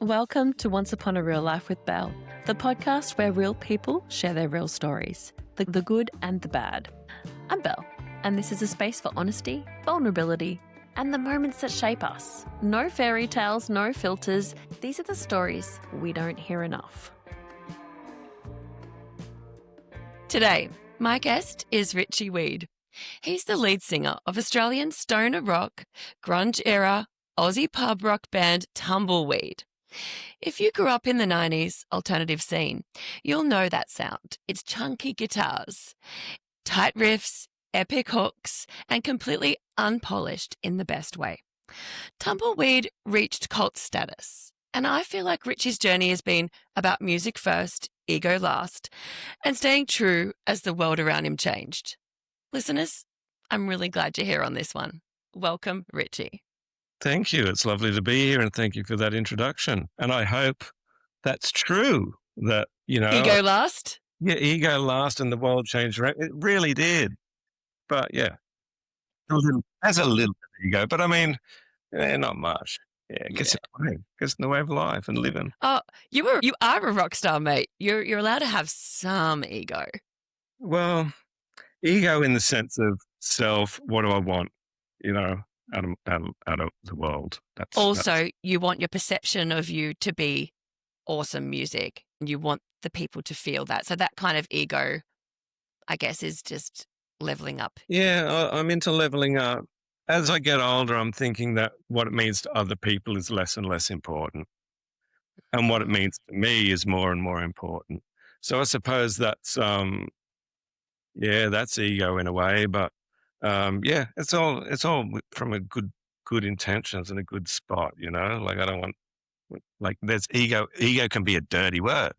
Welcome to Once Upon a Real Life with Belle, the podcast where real people share their real stories, the good and the bad. I'm Belle, and this is a space for honesty, vulnerability, and the moments that shape us. No fairy tales, no filters. These are the stories we don't hear enough. Today, my guest is Richie Weed. He's the lead singer of Australian stoner rock, grunge era, Aussie pub rock band Tumbleweed. If you grew up in the 90s alternative scene, you'll know that sound. It's chunky guitars, tight riffs, epic hooks, and completely unpolished in the best way. Tumbleweed reached cult status, and I feel like Richie's journey has been about music first, ego last, and staying true as the world around him changed. Listeners, I'm really glad you're here on this one. Welcome, Richie. Thank you. It's lovely to be here, and thank you for that introduction. And I hope that's true, that, Ego last? Yeah, ego last and the world changed around. It really did. But yeah, has a little bit of ego, but I mean, not much. Yeah, it gets in the way of life and living. Oh, you are a rock star, mate. You're allowed to have some ego. Well, ego in the sense of self, what do I want, out of the world. You want your perception of you to be awesome music, and you want the people to feel that. So that kind of ego, I guess, is just leveling up. Yeah, I'm into leveling up. As I get older, I'm thinking that what it means to other people is less and less important. And what it means to me is more and more important. So I suppose that's, that's ego in a way, but it's all from a good intentions and a good spot, like I don't want, like there's ego can be a dirty word.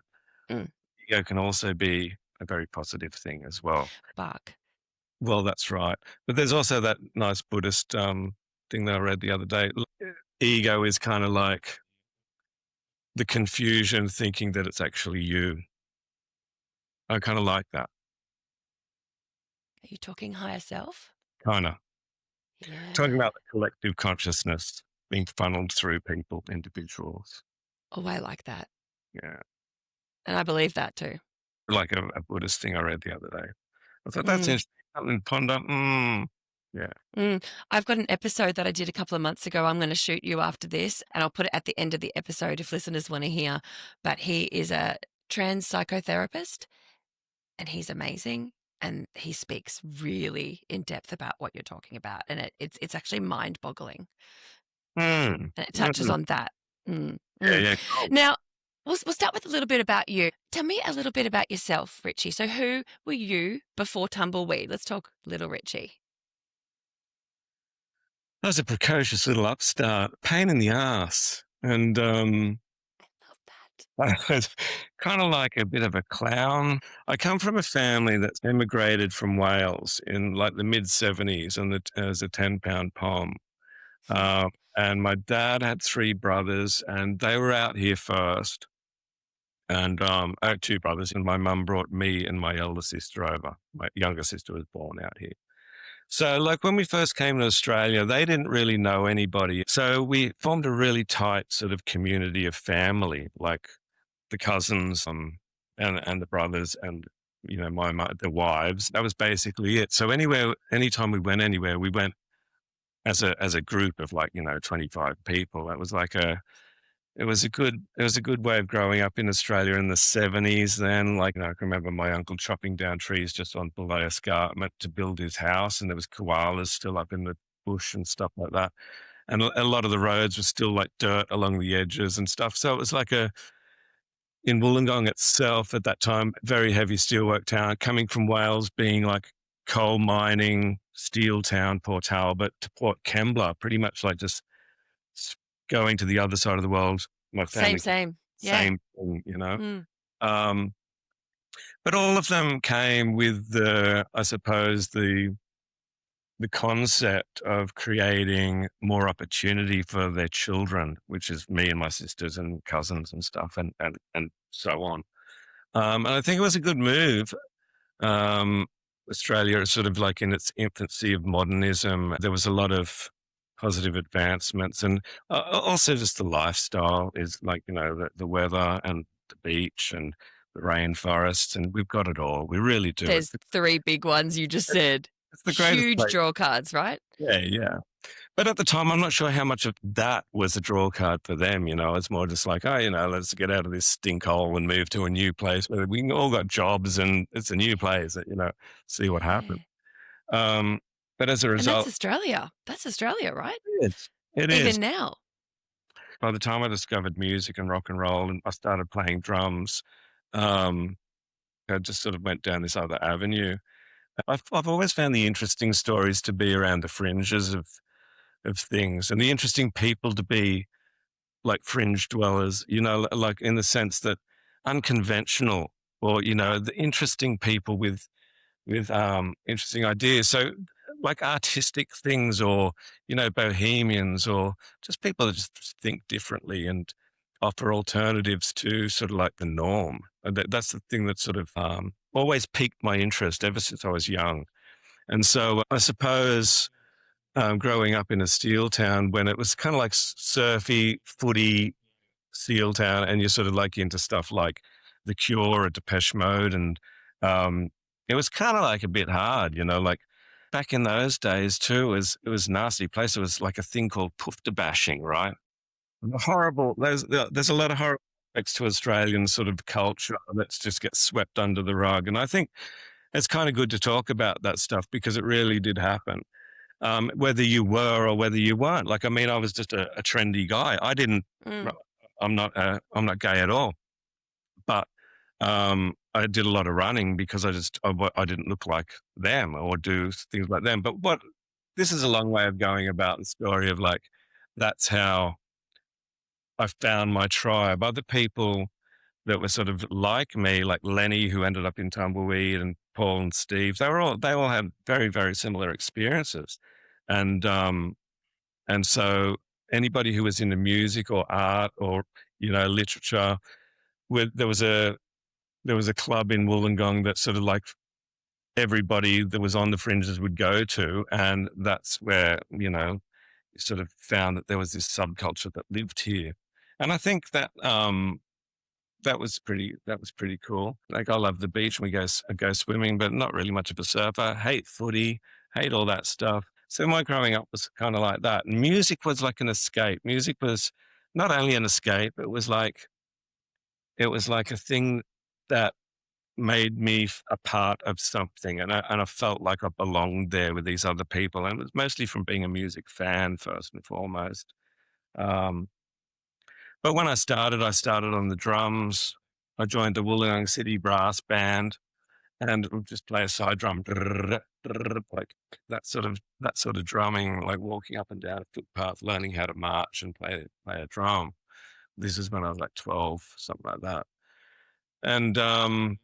Ego can also be a very positive thing as well. Bark. Well, that's right. But there's also that nice Buddhist thing that I read the other day. Ego is kind of like the confusion thinking that it's actually you. I kind of like that. Are you talking higher self? Kind of. Yeah. Talking about the collective consciousness being funneled through people, individuals. Oh, I like that. Yeah. And I believe that too. Like a Buddhist thing I read the other day. I thought that's interesting. Something to ponder. Yeah. I've got an episode that I did a couple of months ago. I'm going to shoot you after this, and I'll put it at the end of the episode if listeners want to hear. But he is a trans psychotherapist, and he's amazing. And he speaks really in depth about what you're talking about. And it's actually mind-boggling. And it touches on that. Yeah. Cool. Now, we'll start with a little bit about you. Tell me a little bit about yourself, Richie. So who were you before Tumbleweed? Let's talk little Richie. I was a precocious little upstart, pain in the ass. And I was kind of like a bit of a clown. I come from a family that's immigrated from Wales in like the mid-70s and as a 10-pound pom. And my dad had 3 brothers, and they were out here first. And I had 2 brothers, and my mum brought me and my elder sister over. My younger sister was born out here. So like when we first came to Australia, they didn't really know anybody. So we formed a really tight sort of community of family, like the cousins and the brothers and, the wives. That was basically it. So anytime we went anywhere, we went as a group of 25 people. That was it was a good way of growing up in Australia in the 70s then. I can remember my uncle chopping down trees just on below escarpment to build his house, and there was koalas still up in the bush and stuff like that. And a lot of the roads were still like dirt along the edges and stuff. So it was in Wollongong itself at that time, very heavy steelwork town, coming from Wales being like coal mining, steel town, Port Talbot to Port Kembla, pretty much like just going to the other side of the world. My family, same thing, but all of them came with the concept of creating more opportunity for their children, which is me and my sisters and cousins and stuff, and so on. And I think it was a good move. Australia is sort of like in its infancy of modernism. There was a lot of positive advancements, and also just the lifestyle is like, the weather and the beach and the rainforests, and we've got it all. We really do. There's three big ones you just said. It's the greatest Huge place. draw cards, right? Yeah, yeah. But at the time, I'm not sure how much of that was a draw card for them. It's more just like, oh, let's get out of this stink hole and move to a new place where we all got jobs and it's a new place. See what Yeah. happens. But as a And that's result, Australia. That's Australia, right? it is. Even now. By the time I discovered music and rock and roll, and I started playing drums, um, I just sort of went down this other avenue. I've always found the interesting stories to be around the fringes of things, and the interesting people to be like fringe dwellers, like in the sense that unconventional, or the interesting people with interesting ideas. So like artistic things, or bohemians, or just people that just think differently and offer alternatives to sort of like the norm. And that's the thing that sort of always piqued my interest ever since I was young. And so I suppose growing up in a steel town, when it was kind of like surfy, footy steel town, and you're sort of like into stuff like The Cure or Depeche Mode, and it was kind of like a bit hard, like back in those days too. It was a nasty place. It was like a thing called poofter bashing, right? Horrible. There's a lot of horrible aspects to Australian sort of culture that just gets swept under the rug, and I think it's kind of good to talk about that stuff because it really did happen. Whether you were or whether you weren't. Like, I mean, I was just a trendy guy. Mm. I'm not gay at all, but I did a lot of running because I didn't look like them or do things like them. But this is a long way of going about the story of like, that's how I found my tribe. Other people that were sort of like me, like Lenny, who ended up in Tumbleweed, and Paul and Steve, they all had very, very similar experiences. And so anybody who was into music or art or, literature, there was a club in Wollongong that sort of like everybody that was on the fringes would go to. And that's where, you sort of found that there was this subculture that lived here. And I think that, that was pretty cool. Like, I love the beach, and I go swimming, but not really much of a surfer. Hate footy, hate all that stuff. So my growing up was kind of like that. And music was like an escape. Music was not only an escape, it was like a thing that made me a part of something, and I felt like I belonged there with these other people. And it was mostly from being a music fan first and foremost. Um, but when I started on the drums. I joined the Wollongong City Brass Band, and would just play a side drum, like that sort of drumming, like walking up and down a footpath, learning how to march and play a drum. This is when I was like 12, something like that. And the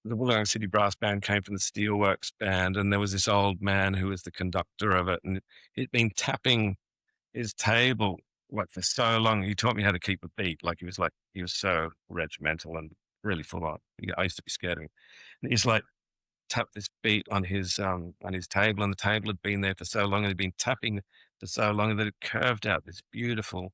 Wollongong City Brass Band came from the Steelworks Band, and there was this old man who was the conductor of it, and he'd been tapping his table like for so long. He taught me how to keep a beat. Like, he was so regimental and really full on. I used to be scared of him. And he's like tapped this beat on his table, and the table had been there for so long, and he'd been tapping for so long that it curved out this beautiful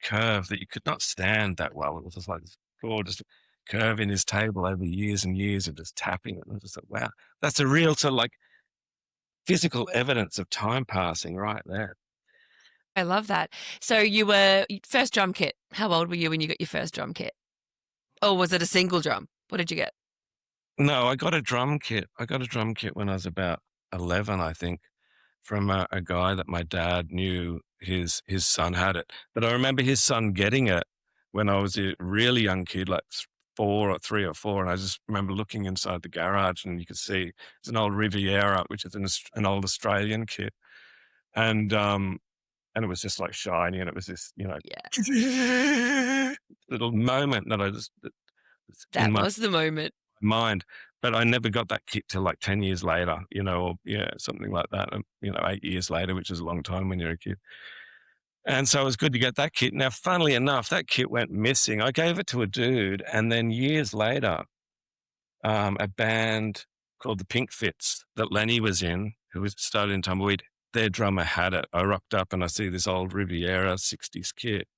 curve that you could not stand that well. It was just like this gorgeous curve in his table over years and years of just tapping it. And I was just like, wow, that's a real sort of like physical evidence of time passing right there. I love that. So you were first drum kit. How old were you when you got your first drum kit? Or was it a single drum? What did you get? No, I got a drum kit. I got a drum kit when I was about 11, I think, from a guy that my dad knew. His son had it, but I remember his son getting it when I was a really young kid, like 3 or 4. And I just remember looking inside the garage, and you could see it's an old Riviera, which is an old Australian kit, and it was just like shiny, and it was this, Yeah. little moment that That was the moment. mind. But I never got that kit till like 10 years later, or something like that. 8 years later, which is a long time when you're a kid. And so it was good to get that kit. Now, funnily enough, that kit went missing. I gave it to a dude, and then years later, a band called the Pink Fits that Lenny was in, who was started in Tumbleweed, their drummer had it. I rocked up and I see this old Riviera 60s kit.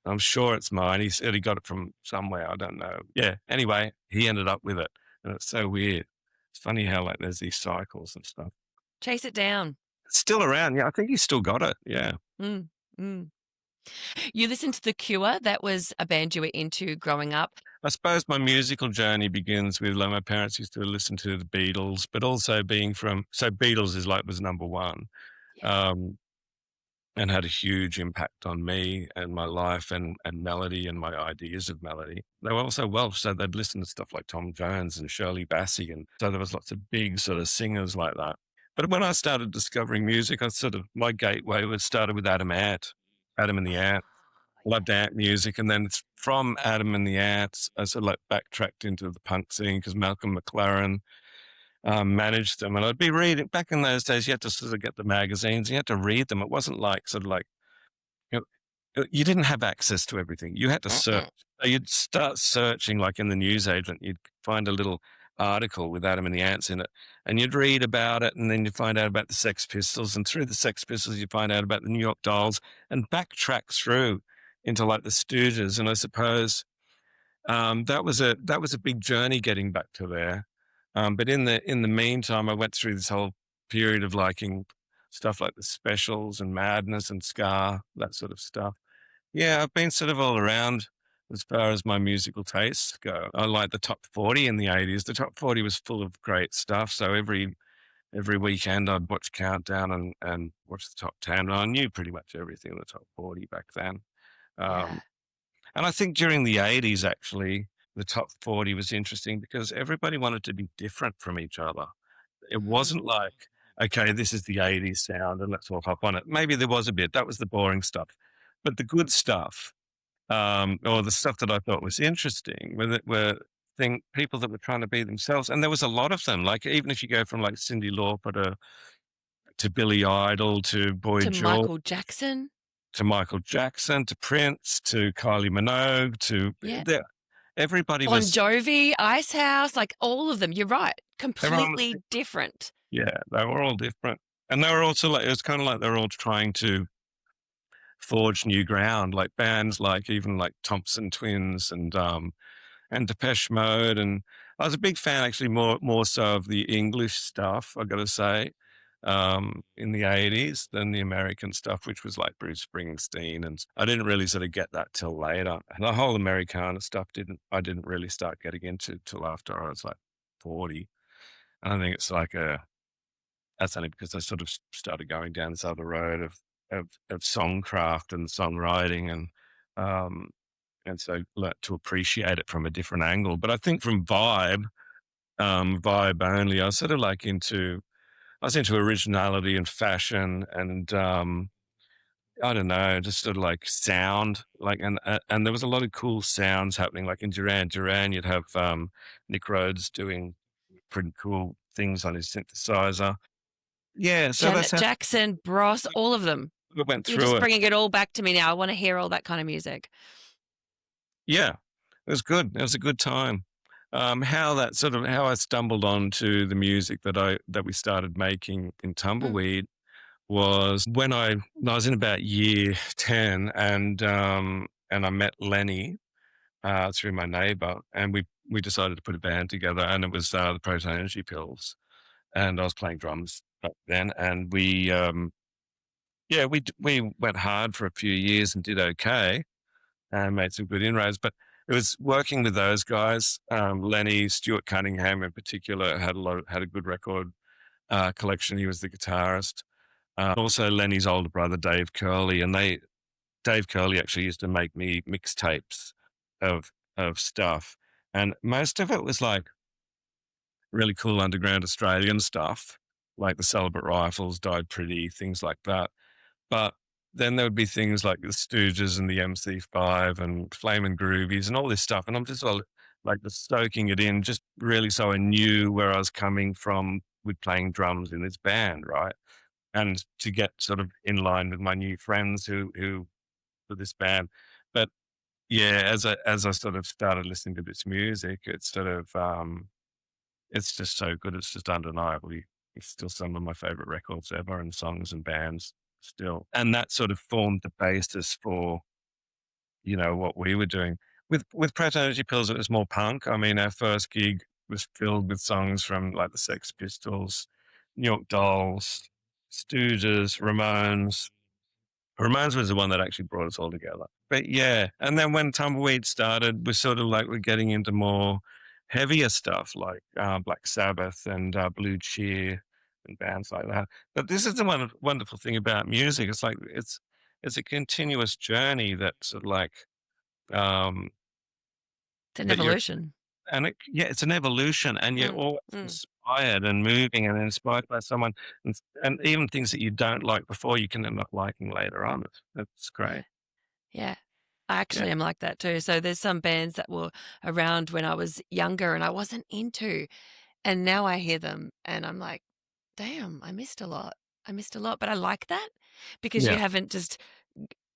I'm sure it's mine. He said he got it from somewhere. I don't know. Yeah. Anyway, he ended up with it. And it's so weird. It's funny how like there's these cycles and stuff. Chase it down. It's still around. Yeah. I think he's still got it. Yeah. Mm, mm. You listened to The Cure. That was a band you were into growing up. I suppose my musical journey begins with like my parents used to listen to the Beatles, but also being from, so Beatles is like was number one. Um, and had a huge impact on me and my life and melody and my ideas of melody. They were also Welsh, so they'd listen to stuff like Tom Jones and Shirley Bassey, and so there was lots of big sort of singers like that. But when I started discovering music, I sort of my gateway was started with Adam Ant, Adam and the Ant. Loved Ant music, and then from Adam and the Ants, I sort of like backtracked into the punk scene because Malcolm McLaren managed them. And I'd be reading back in those days, you had to sort of get the magazines, you had to read them. It wasn't like sort of like, you didn't have access to everything. You had to search. So you'd start searching, like in the newsagent, you'd find a little article with Adam and the Ants in it, and you'd read about it, and then you'd find out about the Sex Pistols, and through the Sex Pistols, you find out about the New York Dolls, and backtrack through into like the Stooges. And I suppose that was a big journey getting back to there. But in the meantime, I went through this whole period of liking stuff like the Specials and Madness and Ska, that sort of stuff. Yeah, I've been sort of all around as far as my musical tastes go. I like the top 40 in the 80s. The top 40 was full of great stuff. So every weekend I'd watch Countdown and watch the top 10. And I knew pretty much everything in the top 40 back then. Yeah. And I think during the 80s, actually, the top 40 was interesting because everybody wanted to be different from each other. It wasn't like, okay, this is the 80s sound and let's all hop on it. Maybe there was a bit, that was the boring stuff. But the good stuff, or the stuff that I thought was interesting, were people that were trying to be themselves. And there was a lot of them. Like, even if you go from like Cyndi Lauper to Billy Idol, to Boy To George, Michael Jackson. to Michael Jackson, to Prince, to Kylie Minogue, to everybody Bon was Jovi, Icehouse, like all of them. You're right. everyone was Completely different. yeah, they were all different. And they were also like, it was kind of like they were all trying to forge new ground, like bands like even like Thompson Twins and Depeche Mode. And I was a big fan actually more so of the English stuff, I gotta say, in the 80s than the American stuff, which was like Bruce Springsteen. And I didn't really sort of get that till later. And the whole Americana stuff I didn't really start getting into till after I was like 40. And I think it's like that's only because I sort of started going down this other road of songcraft and songwriting and so learnt to appreciate it from a different angle. But I think from vibe only, I was sort of like I was into originality and fashion and I don't know, just sort of like sound, like and there was a lot of cool sounds happening. Like in Duran, you'd have Nick Rhodes doing pretty cool things on his synthesizer. Yeah, so that's Janet how Jackson, Bros, all of them. I went You're just through it. bringing it all back to me now. I want to hear all that kind of music. Yeah, it was good. It was a good time. How I stumbled onto the music that we started making in Tumbleweed was when I was in about year 10 and I met Lenny through my neighbor, and we decided to put a band together, and it was the Proton Energy Pills, and I was playing drums back then, and we went hard for a few years and did okay and made some good inroads. But it was working with those guys, Lenny, Stuart Cunningham in particular had a good record collection. He was the guitarist. Also Lenny's older brother, Dave Curley, and Dave Curley actually used to make me mixtapes of stuff. And most of it was like really cool underground Australian stuff, like the Celibate Rifles, Died Pretty, things like that. But then there would be things like the Stooges and the MC5 and Flamin' Groovies and all this stuff. And I'm just all like just soaking it in, just really so I knew where I was coming from with playing drums in this band, right? And to get sort of in line with my new friends who for this band. But yeah, as I sort of started listening to this music, it's sort of it's just so good. It's just undeniable. It's still some of my favorite records ever and songs and bands still. And that sort of formed the basis for, what we were doing. With Proton Energy Pills, it was more punk. I mean, our first gig was filled with songs from like the Sex Pistols, New York Dolls, Stooges, Ramones. Ramones was the one that actually brought us all together. But yeah, and then when Tumbleweed started, we're getting into more heavier stuff like Black Sabbath and Blue Cheer and bands like that. But this is the wonderful thing about music. It's like it's a continuous journey that's sort of like um, It's an that you're evolution. and it's an evolution, and you're Mm, always mm. inspired and moving and inspired by someone, and even things that you don't like before, you can end up liking later on. It's Yeah. great. Yeah. I Yeah, actually am like that too. So there's some bands that were around when I was younger and I wasn't into, and now I hear them and I'm like, damn, I missed a lot. I missed a lot, but I like that because you yeah, haven't just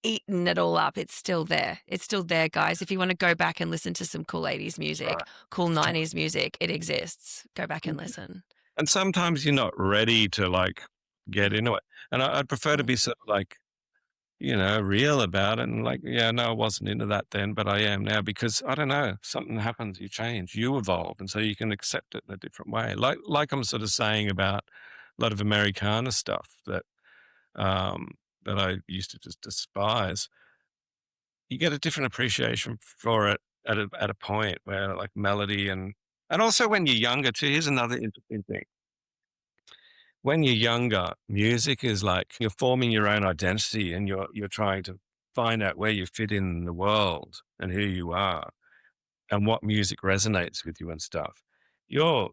eaten it all up. It's still there. It's still there, guys. If you want to go back and listen to some cool 80s that's music, right. cool That's 90s music, it exists. Go back and right. listen. And sometimes you're not ready to like get Mm, into it, and I'd prefer to mm. be sort of like real about it and like, yeah, no, I wasn't into that then, but I am now because I don't know, something happens, you change, you evolve, and so you can accept it in a different way. Like I'm sort of saying about a lot of Americana stuff um, that I used to just despise. You get a different appreciation for it at a point where like melody and also when you're younger too. Here's another interesting thing. When you're younger, music is like you're forming your own identity and you're trying to find out where you fit in the world and who you are and what music resonates with you and stuff. Your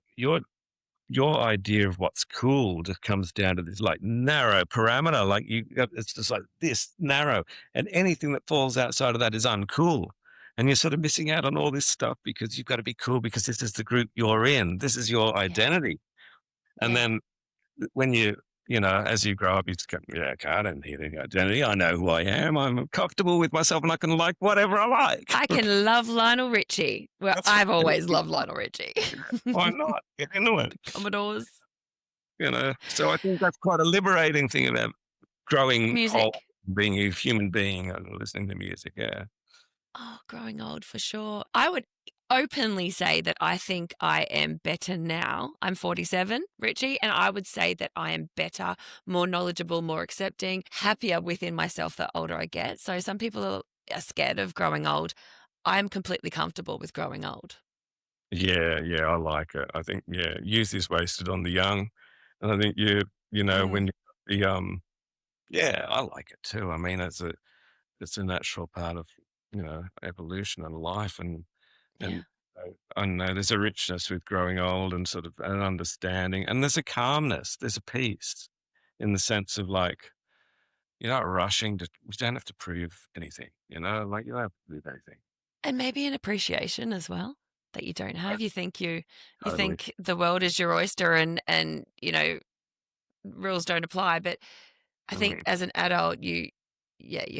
idea of what's cool just comes down to this like narrow parameter. Like it's just like this narrow, and anything that falls outside of that is uncool. And you're sort of missing out on all this stuff because you've got to be cool because this is the group you're in. This is your Yeah. identity. And Yeah. then when as you grow up, you just go, yeah, okay, I don't need any identity. I know who I am. I'm comfortable with myself and I can like whatever I like. I can love Lionel Richie. Well, That's I've right. always loved Lionel Richie. Why not? Get into it. Commodores. So I think that's quite a liberating thing about growing old, Music. being a human being and listening to music. Yeah. Oh, growing old for sure. I would openly say that I think I am better now. I'm 47, Richie, and I would say that I am better, more knowledgeable, more accepting, happier within myself the older I get. So some people are scared of growing old. I'm completely comfortable with growing old. Yeah. Yeah. I like it. I think, yeah, youth is wasted on the young. And I think Mm, when yeah, I like it too. I mean, it's a natural part of, evolution and life. yeah. And I don't know, there's a richness with growing old and sort of an understanding. And there's a calmness, there's a peace in the sense of like, you're not rushing you don't have to prove anything, like you don't have to prove anything. And maybe an appreciation as well that you don't have. You Totally. think the world is your oyster and rules don't apply, but I think Mhm. as an adult, you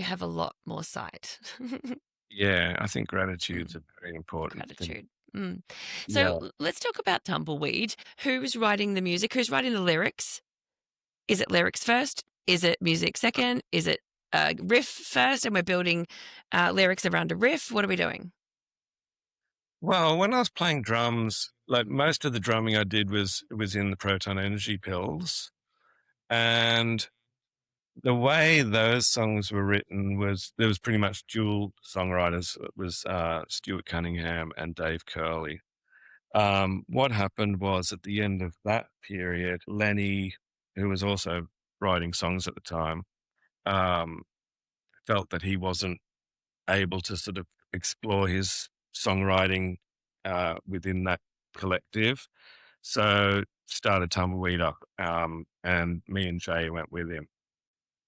have a lot more sight. Yeah, I think gratitude's Mm, a very important thing. gratitude. Mm. So Yeah. let's talk about Tumbleweed. Who's writing the music? Who's writing the lyrics? Is it lyrics first? Is it music second? Is it riff first and we're building lyrics around a riff? What are we doing? Well, when I was playing drums, like most of the drumming I did was in the Proton Energy Pills. And the way those songs were written was there was pretty much dual songwriters. It was Stuart Cunningham and Dave Curley. What happened was at the end of that period, Lenny, who was also writing songs at the time, um, felt that he wasn't able to sort of explore his songwriting within that collective. So started Tumbleweed up, and me and Jay went with him.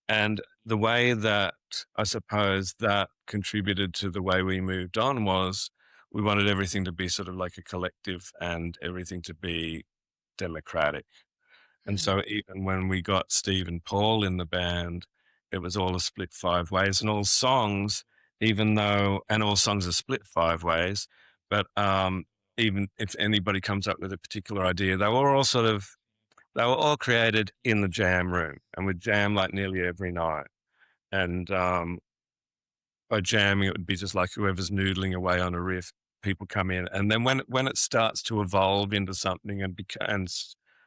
And the way that I suppose that contributed to the way we moved on was we wanted everything to be sort of like a collective and everything to be democratic. And Mm. so even when we got Steve and Paul in the band, it was all a split five ways and all songs, and all songs are split five ways, but even if anybody comes up with a particular idea, they were all sort of They were all created in the jam room, and we'd jam like nearly every night. And by jamming, it would be just like whoever's noodling away on a riff, people come in. And then when it starts to evolve into something and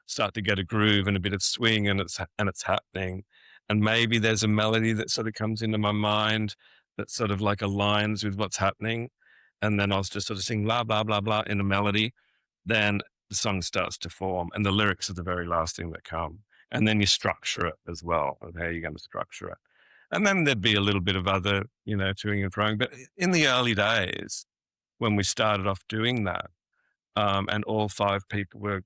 start to get a groove and a bit of swing, and it's happening, and maybe there's a melody that sort of comes into my mind that sort of like aligns with what's happening, and then I'll just sort of sing blah blah blah blah in a melody, then the song starts to form, and the lyrics are the very last thing that come. And then you structure it as well, of how you're going to structure it. And then there'd be a little bit of other, toing and froing. But in the early days, when we started off doing that, and all five people were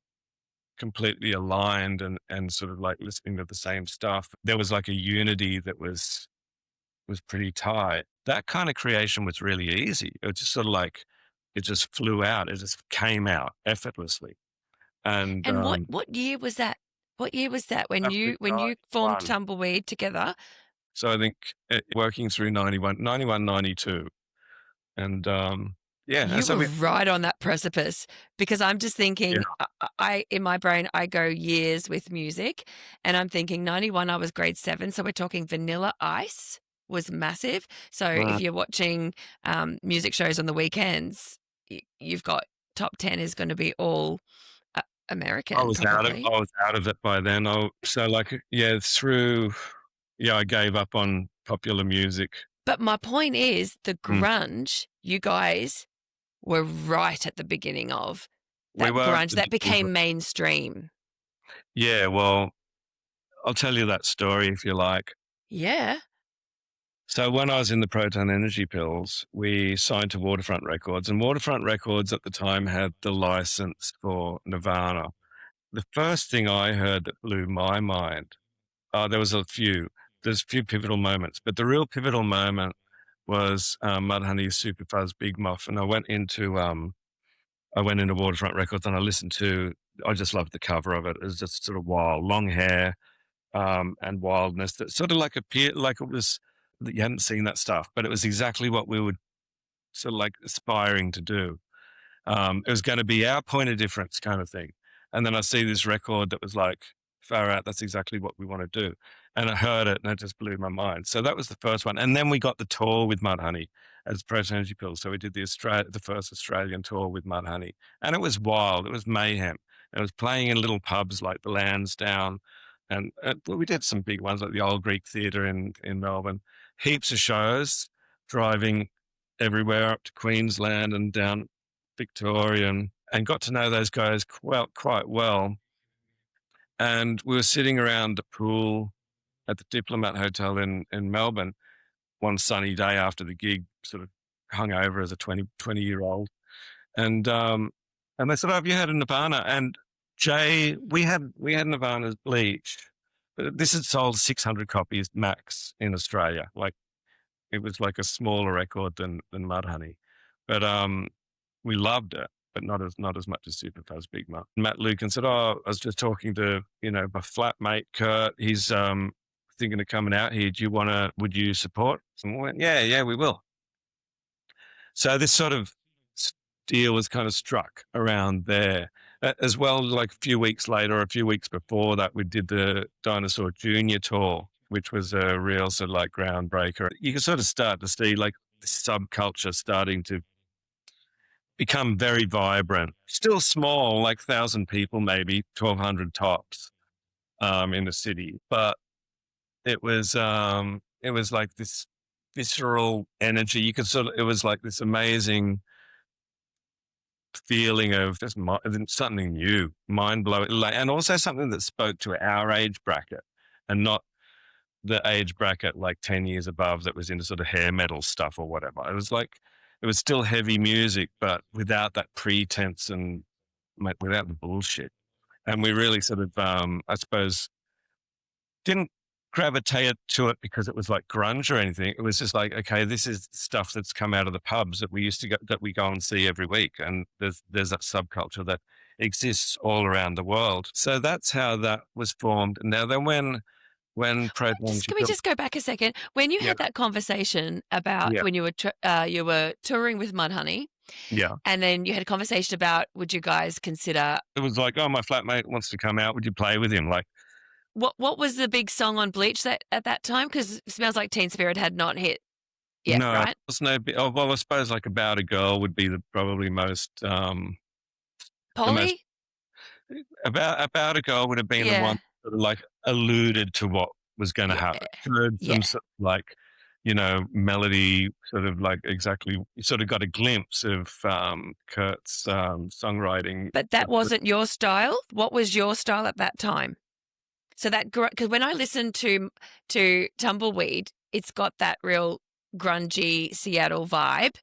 completely aligned and sort of like listening to the same stuff, there was like a unity that was pretty tight. That kind of creation was really easy. It was just sort of like it just flew out. It just came out effortlessly. And And what year was that? What year was that when that was you formed 91. Tumbleweed together? So I think working through 91, 92. And yeah, and You so were right on that precipice, because I'm just thinking, yeah. I in my brain, I go years with music, and I'm thinking 91, I was grade 7. So we're talking Vanilla Ice was massive. So if you're watching music shows on the weekends, you've got top 10 is going to be all American, probably. I was out of it by then. So like, yeah, I gave up on popular music. But my point is, the Mm. grunge, you guys were right at the beginning of We that were, grunge that became mainstream. yeah, well, I'll tell you that story if you like. Yeah. So when I was in the Proton Energy Pills, we signed to Waterfront Records, and Waterfront Records at the time had the license for Nirvana. The first thing I heard that blew my mind, there's a few pivotal moments, but the real pivotal moment was Mudhoney's Super Fuzz Big Muff. And I went into Waterfront Records and I just loved the cover of it. It was just sort of wild, long hair, and wildness that sort of like appeared like it was that you hadn't seen that stuff, but it was exactly what we were sort of like aspiring to do. It was going to be our point of difference kind of thing. And then I see this record that was like, far out, that's exactly what we want to do. And I heard it and it just blew my mind. So that was the first one. And then we got the tour with Mudhoney as Proton Energy Pills. So we did the first Australian tour with Mudhoney. And it was wild. It was mayhem. It was playing in little pubs like the Lansdowne. And we did some big ones like the Old Greek Theatre in Melbourne. Heaps of shows, driving everywhere up to Queensland and down Victoria, and got to know those guys quite well. And we were sitting around the pool at the Diplomat Hotel in Melbourne one sunny day after the gig, sort of hung over as a 20-year-old. And they said, "Oh, have you had a Nirvana?" And Jay, we had Nirvana's Bleach. But this had sold 600 copies max in Australia. Like it was like a smaller record than Mudhoney. But we loved it, but not as much as Super Fuzz Big Muff. Matt Lucan said, "Oh, I was just talking to my flatmate Kurt. He's thinking of coming out here. Would you support?" And we went, "Yeah, we will." So this sort of deal was kind of struck around there. As well, like a few weeks later, or a few weeks before that, we did the Dinosaur Junior tour, which was a real sort of like groundbreaker. You can sort of start to see like the subculture starting to become very vibrant. Still small, like 1,000 people, maybe 1,200 tops, in the city, but it was like this visceral energy. You could it was like this amazing feeling of just something new, mind blowing, and also something that spoke to our age bracket and not the age bracket like 10 years above that was into sort of hair metal stuff or whatever. It was like, it was still heavy music, but without that pretense and without the bullshit. And we really sort of, I suppose, didn't gravitate to it because it was like grunge or anything. It was just like, okay, this is stuff that's come out of the pubs that we go and see every week. And there's that subculture that exists all around the world. So that's how that was formed. Now then when Proton, Can we just go back a second? When you yeah, had that conversation about yeah, when you were touring with Mudhoney, Yeah. And then you had a conversation about, would you guys consider, It was like, oh, my flatmate wants to come out. Would you play with him? Like, what was the big song on Bleach that at that time? Because Smells Like Teen Spirit had not hit yet, no, right? there's no. Oh, well, I suppose like About a Girl would be the probably most the most Polly? about a Girl would have been the one Yeah. that like alluded to what was going to Yeah. happen. Showed some Yeah. sort of like, melody, sort of like exactly. You sort of got a glimpse of Kurt's songwriting. But that wasn't your style. What was your style at that time? So that, because when I listened to Tumbleweed, it's got that real grungy Seattle vibe.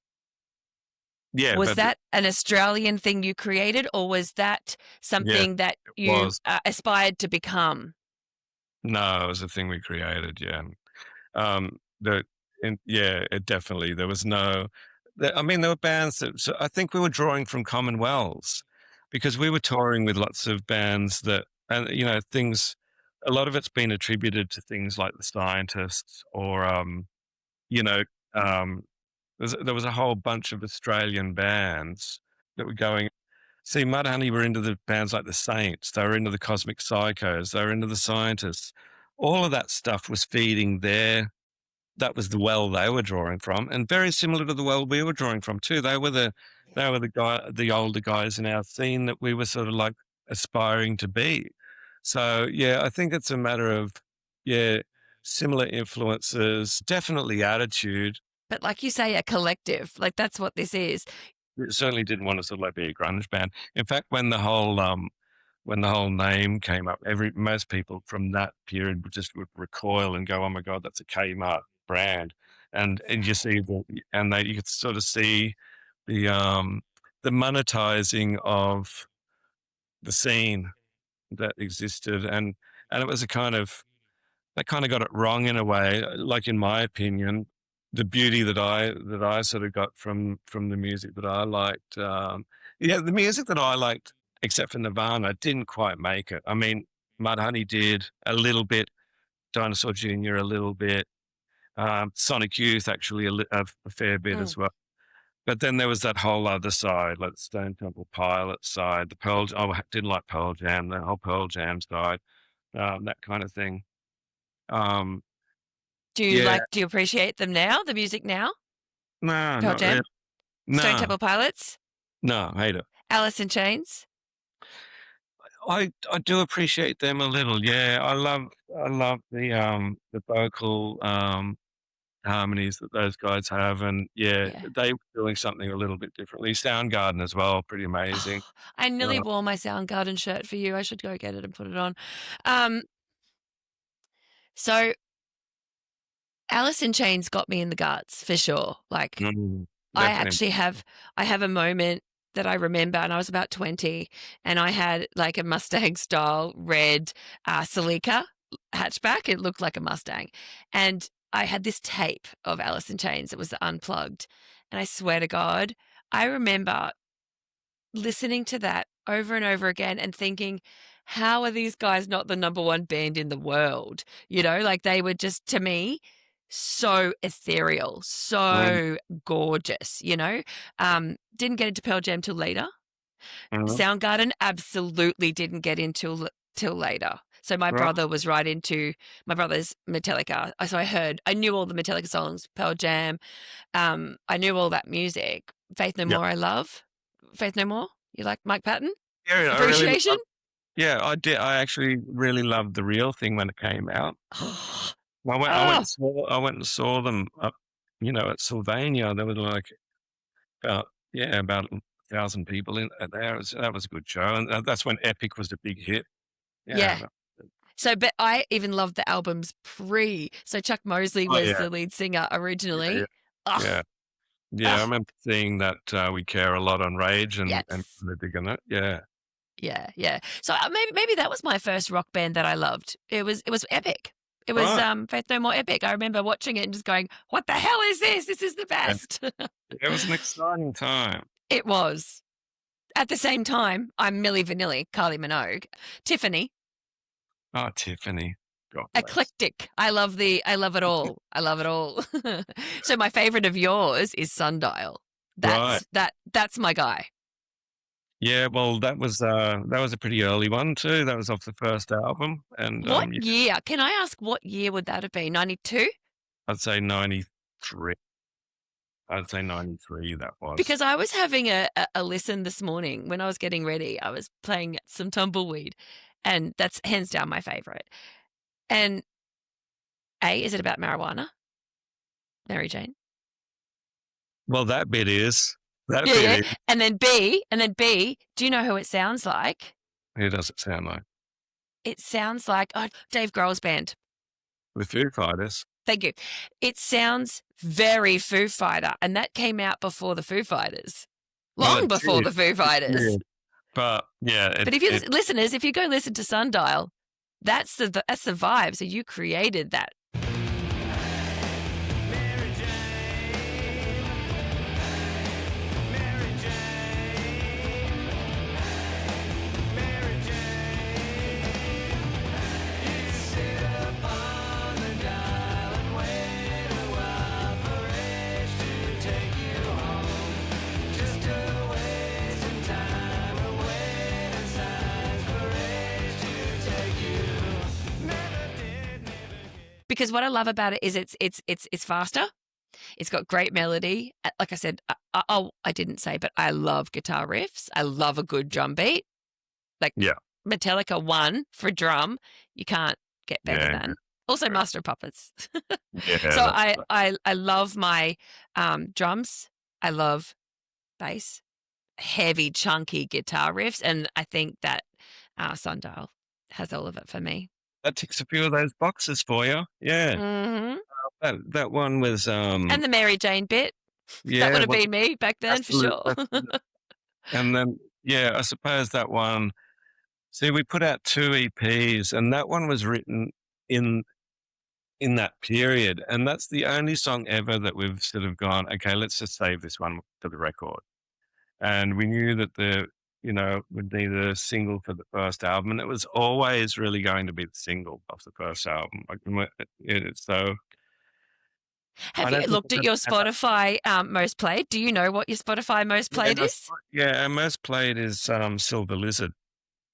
Yeah, Was but that an Australian thing you created, or was that yeah, something that it you was. aspired to become? No, it was a thing we created. Yeah. The yeah, it definitely there was no. I mean, there were bands that so I think we were drawing from commonwealths because we were touring with lots of bands that, and things. A lot of it's been attributed to things like the Scientists, or you know, um, there was a whole bunch of Australian bands that were going. See, Mudhoney were into the bands like the Saints. They were into the Cosmic Psychos. They were into the Scientists. All of that stuff was feeding their that was the well they were drawing from, and very similar to the well we were drawing from too. The older guys in our scene that we were sort of like aspiring to be. So yeah, I think it's a matter of yeah, similar influences, definitely attitude. But like you say, a collective. Like that's what this is. We certainly didn't want to sort of like be a grunge band. In fact, when the whole name came up, most people from that period would recoil and go, "Oh my god, that's a Kmart brand," and you see you could sort of see the monetizing of the scene that existed, and it was a kind of they kind of got it wrong in a way. Like in my opinion, the beauty that I sort of got from the music that I liked, yeah, the music that I liked, except for Nirvana, didn't quite make it. I mean, Mudhoney did a little bit, Dinosaur Jr. a little bit, Sonic Youth actually a fair bit Mm. as well. But then there was that whole other side, like the Stone Temple Pilots side, the Pearl. Oh, I didn't like Pearl Jam, the whole Pearl Jam side, that kind of thing. Um, yeah, Do you appreciate them now, the music now? no, Pearl not really. Jam? Stone No, Temple Pilots? no, I hate it. Alice in Chains? I do appreciate them a little. Yeah, I love the vocal harmonies that those guys have, and yeah, Yeah. they were doing something a little bit differently. Soundgarden as well, pretty amazing. Oh, I nearly Uh, wore my Soundgarden shirt for you. I should go get it and put it on. Um, so Alice in Chains got me in the guts for sure. Like mm, I definitely. actually have a moment that I remember, and I was about 20, and I had like a Mustang style red Celica hatchback. It looked like a Mustang, and I had this tape of Alice in Chains. It was unplugged, and I swear to God, I remember listening to that over and over again and thinking, how are these guys not the number one band in the world? Like they were just, to me, so ethereal, Mm, so gorgeous, Didn't get into Pearl Jam till later. mhm. Soundgarden absolutely didn't get into till later. So my Right. brother was right into my brother's Metallica. So I knew all the Metallica songs, Pearl Jam. I knew all that music. Faith No Yeah. More, I love. Faith No More. You like Mike Patton? Yeah, I really Appreciation? love yeah, I did. I actually really loved The Real Thing when it came out. Oh, I went and saw them up, at Sylvania. There were like about yeah, about 1,000 people in there. That was a good show, and that's when Epic was the big hit. yeah. Yeah. So, but I even loved the albums pre. So Chuck Mosley Oh, was yeah. the lead singer Yeah, yeah, originally. Oh, yeah. Yeah, I oh, remember seeing that, We Care a Lot on Rage and yes. kinda digging it. Yeah. Yeah, yeah. So maybe that was my first rock band that I loved. It was Epic. It was Right. Faith No More Epic. I remember watching it and just going, "What the hell is this? This is the Yeah. best." It was an exciting time. It was. At the same time, I'm Milli Vanilli, Kylie Minogue, Tiffany, Oh, Tiffany. God bless. eclectic. I love it all. I love it all. So my favorite of yours is Sundial. Right. That's my guy. Yeah, well, that was a pretty early one too. That was off the first album, and What year? Can I ask what year would that have been? 92? I'd say 93. I'd say 93 that was. Because I was having a listen this morning when I was getting ready. I was playing some Tumbleweed, and that's hands down my favorite. And A, is it about marijuana? Mary Jane? Well, that bit is. That Yeah, bit yeah. is. And then B, do you know who it sounds like? Who does it sound like? It sounds like Dave Grohl's band. The Foo Fighters. Thank you. It sounds very Foo Fighter, and that came out before the Foo Fighters. Long before the Foo Fighters. Yeah. But yeah. But if you listeners, if you go listen to Sundial, that's the vibe. So you created that. Because what I love about it is it's faster. It's got great melody. Like I said, I didn't say, but I love guitar riffs. I love a good drum beat. Like Metallica 1 for drum, you can't get better than. Also, Master of Puppets. So I love my drums. I love bass, heavy, chunky guitar riffs, and I think that Sundial has all of it for me. That ticks a few of those boxes for you. Yeah. Mm-hmm. That one was and the Mary Jane bit. Yeah, that would have been me back then for sure. And then I suppose that one. See, we put out 2 EPs, and that one was written in that period, and that's the only song ever that we've sort of gone, okay, let's just save this one for the record. And we knew that would be the single for the first album, and it was always really going to be the single of the first album. So. Have you looked at your Spotify most played? Do you know what your Spotify most played is? Yeah, our most played is Silver Lizard.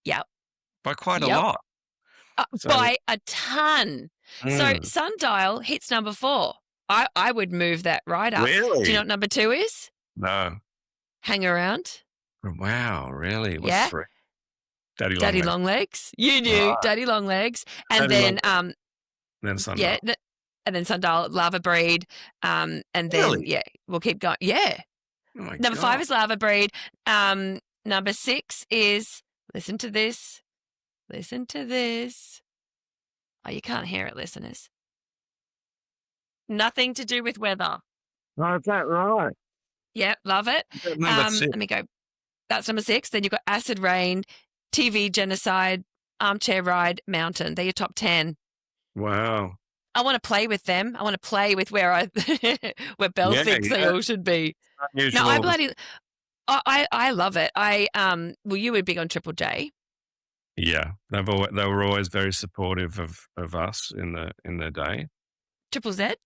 Yep. By quite a lot. By a ton. So Sundial hits number 4. I would move that right up. Really? Do you know what number 2 is? No. Hang Around. Wow, really? Yeah. Daddy Longlegs. You knew Daddy Longlegs. And then Sundial. Yeah, and then Sundial, Lava Breed, and then we'll keep going. Yeah. Oh my number 5 is Lava Breed. Number 6 is listen to this. Listen to this. Oh, you can't hear it, listeners. Nothing to Do with Weather. Oh, is that right? Yeah, love it. Let me go. That's number 6. Then you've got Acid Rain, TV Genocide, Armchair Ride, Mountain. They're your top 10. Wow. I want to play with them. I want to play with where Belle thinks they all should be. Unusual. No, I love it. You were big on Triple J. Yeah, they were always very supportive of us in their day. Triple Z.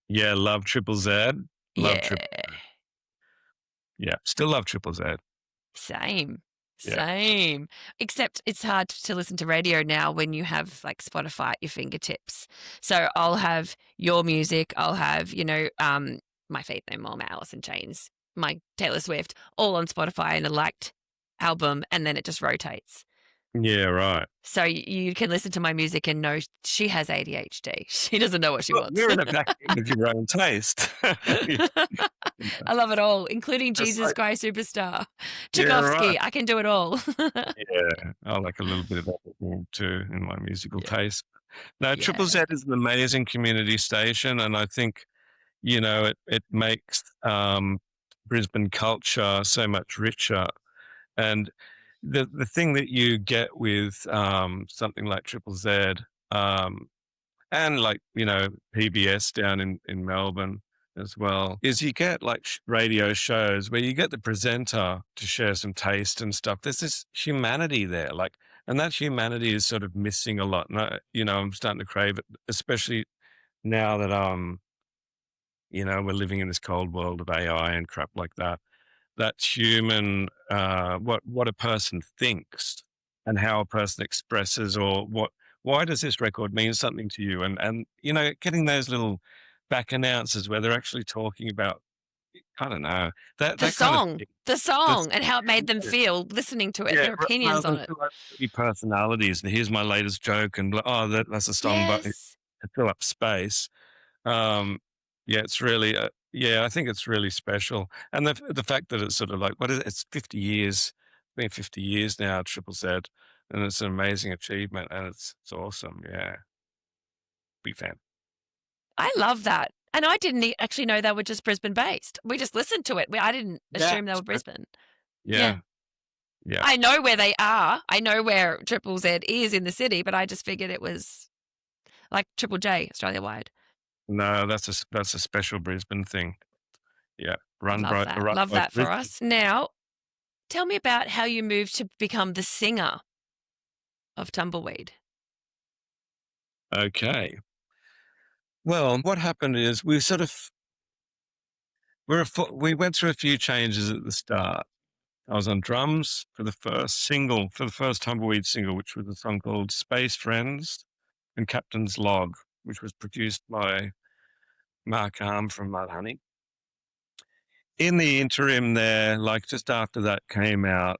Yeah, love Triple Z. Still love Triple Z. Same. Except it's hard to listen to radio now when you have like Spotify at your fingertips. So I'll have your music. I'll have My Faith No More, my Alice in Chains, my Taylor Swift, all on Spotify in a liked album, and then it just rotates. Yeah, right. So you can listen to my music and know she has ADHD. She doesn't know what she wants. You're in a vacuum of your own taste. I love it all, including Jesus Christ Superstar. Tchaikovsky, I can do it all. Yeah, I like a little bit of everything too in my musical taste. No, Triple Z is an amazing community station, and I think, it makes Brisbane culture so much richer. And the thing that you get with something like Triple Z and like, PBS down in Melbourne as well, is you get like radio shows where you get the presenter to share some taste and stuff. There's this humanity there, and that humanity is sort of missing a lot. And I'm starting to crave it, especially now that we're living in this cold world of AI and crap like that. That's human, what a person thinks and how a person expresses, or why does this record mean something to you? And getting those little back announcers where they're actually talking about, I don't know, The that kind of song, thing. the That's song, and how it made them feel listening to it, yeah, their rather opinions on than it. fill up 30 personalities and here's my latest joke and oh, that's a song, but to Yes. fill up space. Um, yeah, it's really, yeah, I think it's really special. And the fact that it's sort of like, what is it? It's 50 years, been 50 years now, Triple Z, and it's an amazing achievement and it's awesome. Yeah, big fan. I love that. And I didn't actually know they were just Brisbane based. We just listened to it. I didn't Yeah, assume they were Brisbane. Yeah. yeah, yeah. I know where they are. I know where Triple Z is in the city, but I just figured it was like Triple J, Australia wide. No, that's a special Brisbane thing. Yeah, Love that. run Love by that for Brisbane. us. Now, tell me about how you moved to become the singer of Tumbleweed. Okay. Well, what happened is we went through a few changes at the start. I was on drums for the first Tumbleweed single, which was a song called Space Friends and Captain's Log, which was produced by Mark Arm from Mudhoney. In the interim there, like just after that came out,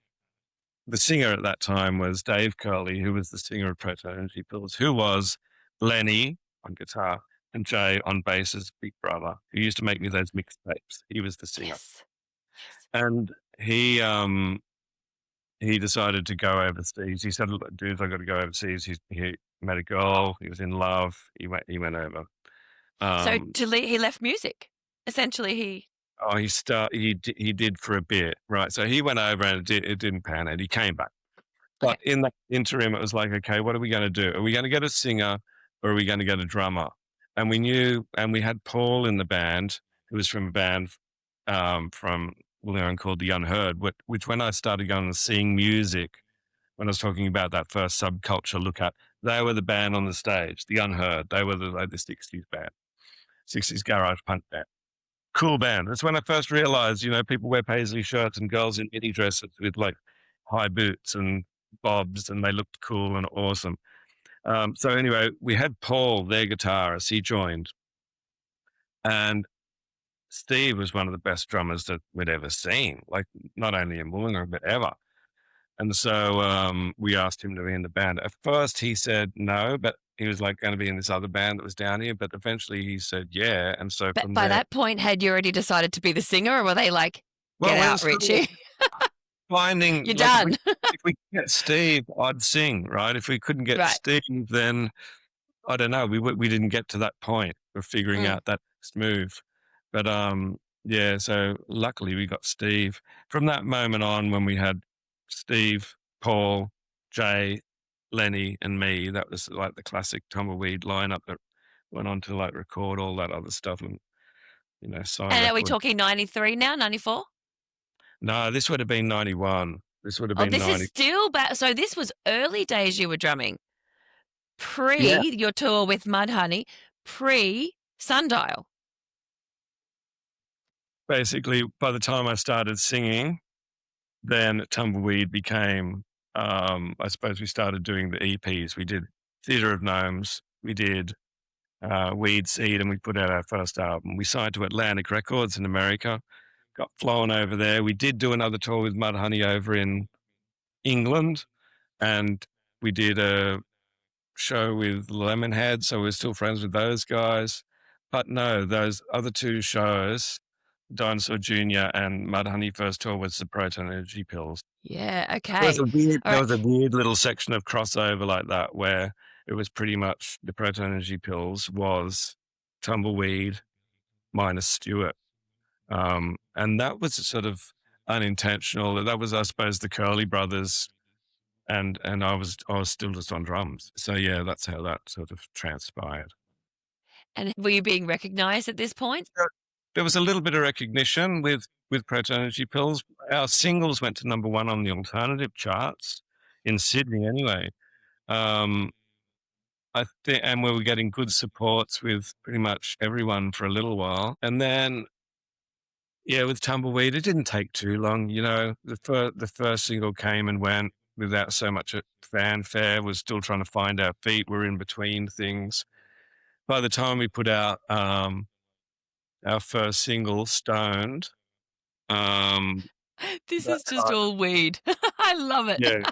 the singer at that time was Dave Curley, who was the singer of Proton Energy Pills, who was Lenny on guitar and Jay on bass's big brother, who used to make me those mixtapes. He was the singer. Yes. Yes. And he decided to go overseas. He said, "Look, dudes, I got to go overseas." He met a girl. He was in love. He went over. So Um, he left music. Essentially, he. oh, he did for a bit, right? So he went over and it didn't pan out. He came back, Okay. but in that interim, it was like, okay, what are we going to do? Are we going to get a singer or are we going to get a drummer? And we knew, and we had Paul in the band, who was from a band from Leon called The Unheard, which when I started going and seeing music, when I was talking about that first subculture look at, they were the band on the stage, The Unheard. They were like the 60s band, 60s garage punk band. Cool band. That's when I first realized, people wear paisley shirts and girls in mini dresses with like high boots and bobs, and they looked cool and awesome. So anyway, we had Paul, their guitarist, he joined. And Steve was one of the best drummers that we'd ever seen, like not only in Wollongong, but ever. And so we asked him to be in the band. At first, he said no, but he was like going to be in this other band that was down here. But eventually, he said yeah. And so But from by there, that point, had you already decided to be the singer, or were they like, "Get well, we were out, still Richie, finding you're like done"? if we could get Steve, I'd sing, right? If we couldn't get Right. Steve, then I don't know. We didn't get to that point of figuring Mm. out that next move. But yeah. So luckily, we got Steve. From that moment on, when we had Steve, Paul, Jay, Lenny, and me, that was like the classic Tumbleweed lineup that went on to like record all that other stuff and sign And are we record. talking 93 now, 94? No, this would have been 91. This would have Oh, been this is 90. still back. So this was early days you were drumming, Yeah. pre your tour with Mudhoney, pre Sundial. Basically, by the time I started singing, then Tumbleweed became, I suppose we started doing the EPs. We did Theatre of Gnomes. We did Weed Seed, and we put out our first album. We signed to Atlantic Records in America, got flown over there. We did do another tour with Mudhoney over in England, and we did a show with Lemonhead, so we're still friends with those guys. But no, those other two shows, Dinosaur Jr. and Mudhoney First Tour, was the Proton Energy Pills. Yeah. There was Okay. a weird, All there right. was a weird little section of crossover like that where it was pretty much the Proton Energy Pills was Tumbleweed minus Stewart, and that was sort of unintentional. That was, I suppose, the Curly brothers, and I was still just on drums. So yeah, that's how that sort of transpired. And were you being recognized at this point? There was a little bit of recognition with Proton Energy Pills. Our singles went to number one on the alternative charts in Sydney, anyway. Um, I think, and we were getting good supports with pretty much everyone for a little while. And then, yeah, with Tumbleweed, it didn't take too long. You know, the first single came and went without so much fanfare. We're still trying to find our feet. We're in between things. By the time we put out our first single, Stoned, um, This that is just kind of, all weed. I love it. yeah,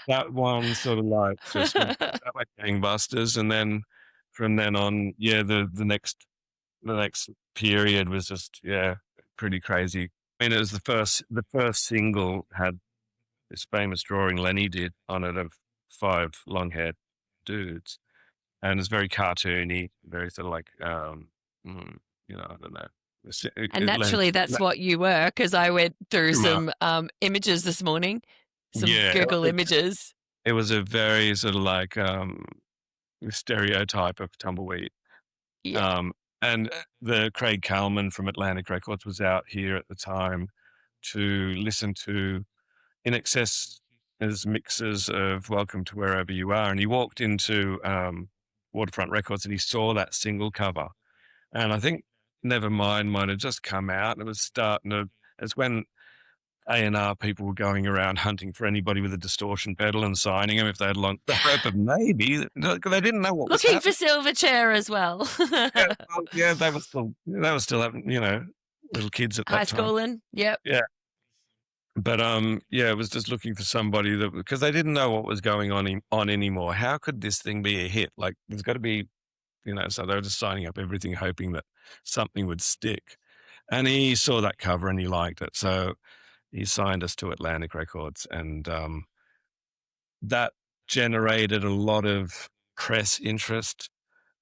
that one sort of like just went, that went gangbusters. And then from then on, yeah, the next period was just, yeah, pretty crazy. I mean, it was the first single had this famous drawing Lenny did on it of 5 long-haired dudes, and it's very cartoony, very sort of like, mm, you know, I don't know. And Lenny, naturally, that's what you were, because I went through pretty much, some images this morning, some yeah, Google images. it was a very sort of like stereotype of Tumbleweed. Yeah. Um, and the Craig Kalman from Atlantic Records was out here at the time to listen to In Excess as mixes of Welcome to Wherever You Are. And he walked into Waterfront Records and he saw that single cover. And I think Nevermind might have just come out. It was starting to, it's when A&R people were going around hunting for anybody with a distortion pedal and signing them if they had long, the hope of maybe, they didn't know what was Looking for happening. Silverchair as well. Yeah, well, yeah, they were still having, you know, little kids at High that time. schooling. Yep. Yeah. But yeah, it was just looking for somebody that, because they didn't know what was going on anymore. How could this thing be a hit? Like, there's got to be, you know. So they were just signing up everything, hoping that something would stick. And he saw that cover and he liked it, so he signed us to Atlantic Records, and that generated a lot of press interest.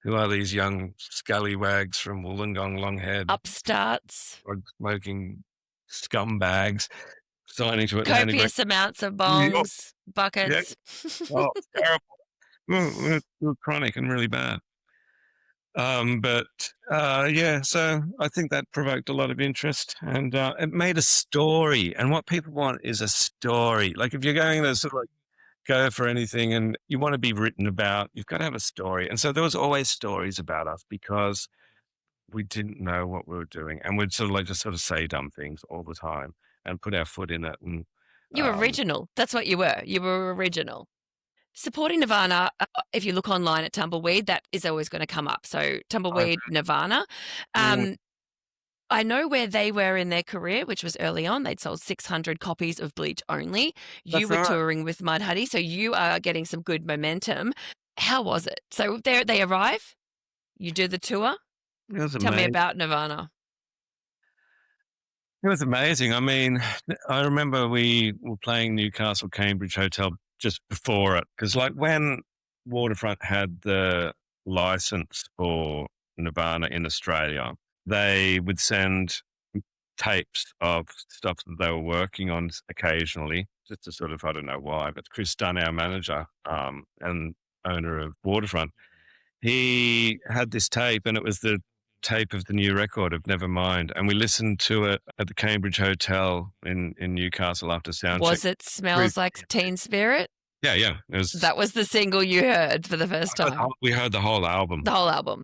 Who are these young scallywags from Wollongong, long-haired, Upstarts. smoking scumbags signing to Atlantic Records? Copious amounts of Yeah, bongs, yeah. buckets. Oh, terrible. We're chronic and really bad. But yeah, so I think that provoked a lot of interest, and it made a story. And what people want is a story. Like, if you're going to sort of like go for anything and you want to be written about, you've got to have a story. And so there was always stories about us because we didn't know what we were doing, and we'd sort of like just sort of say dumb things all the time and put our foot in it. And You were original. That's what you were. You were original. Supporting Nirvana, if you look online at Tumbleweed, that is always going to come up. So Tumbleweed, Nirvana. I know where they were in their career, which was early on. They'd sold 600 copies of Bleach only. You were touring with Mudhoney, so you are getting some good momentum. How was it? So there they arrive. You do the tour. Tell me about Nirvana. It was amazing. I mean, I remember we were playing Newcastle Cambridge Hotel just before it, because like when Waterfront had the license for Nirvana in Australia, they would send tapes of stuff that they were working on occasionally, just to sort of, I don't know why, but Chris Dunn, our manager and owner of Waterfront, he had this tape, and it was the tape of the new record of Nevermind, and we listened to it at the Cambridge Hotel in Newcastle after soundcheck. Was it Smells Like Teen Spirit? Yeah, yeah. That was the single you heard for the first time. We heard the whole album. The whole album.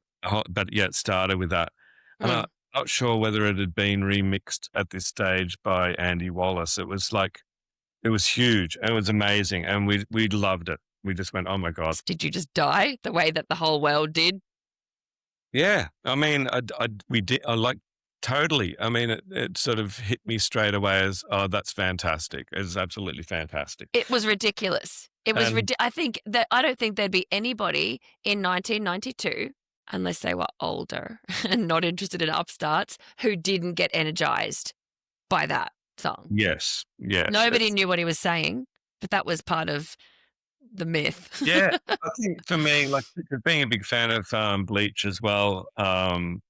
But yeah, it started with that. And I'm not sure whether it had been remixed at this stage by Andy Wallace. It was like, it was huge. It was amazing. And we loved it. We just went, oh my God. Did you just die the way that the whole world did? Yeah. I mean, we did, like, totally. I mean, it sort of hit me straight away as, oh, that's fantastic. It's absolutely fantastic. It was ridiculous. It was I don't think there'd be anybody in 1992, unless they were older and not interested in upstarts, who didn't get energized by that song. Yes. Yes. Nobody knew what he was saying, but that was part of the myth. Yeah. I think for me, like, being a big fan of Bleach as well, and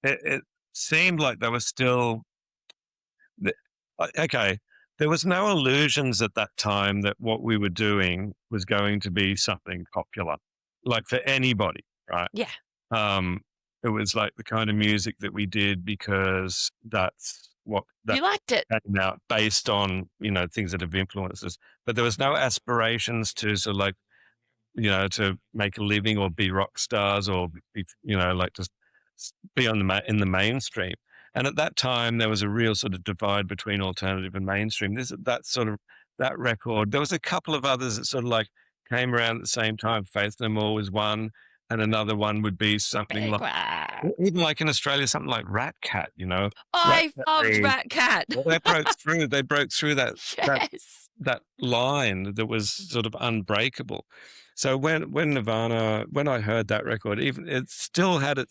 it seemed like there was still, okay, there was no illusions at that time that what we were doing was going to be something popular, like for anybody, right? Yeah. It was like the kind of music that we did because that's what you liked it came out based on, you know, things that have influenced us. But there was no aspirations to sort of like, to make a living or be rock stars or be, like just be on in the mainstream. And at that time, there was a real sort of divide between alternative and mainstream. That record. There was a couple of others that sort of like came around at the same time. Faith No More was one, and another one would be something Big like, Rat. even like in Australia, something like Rat Cat. Rat I Cat. loved Rat Cat. Well, they broke through. They broke through that Yes. that line that was sort of unbreakable. So when I heard that record, even it still had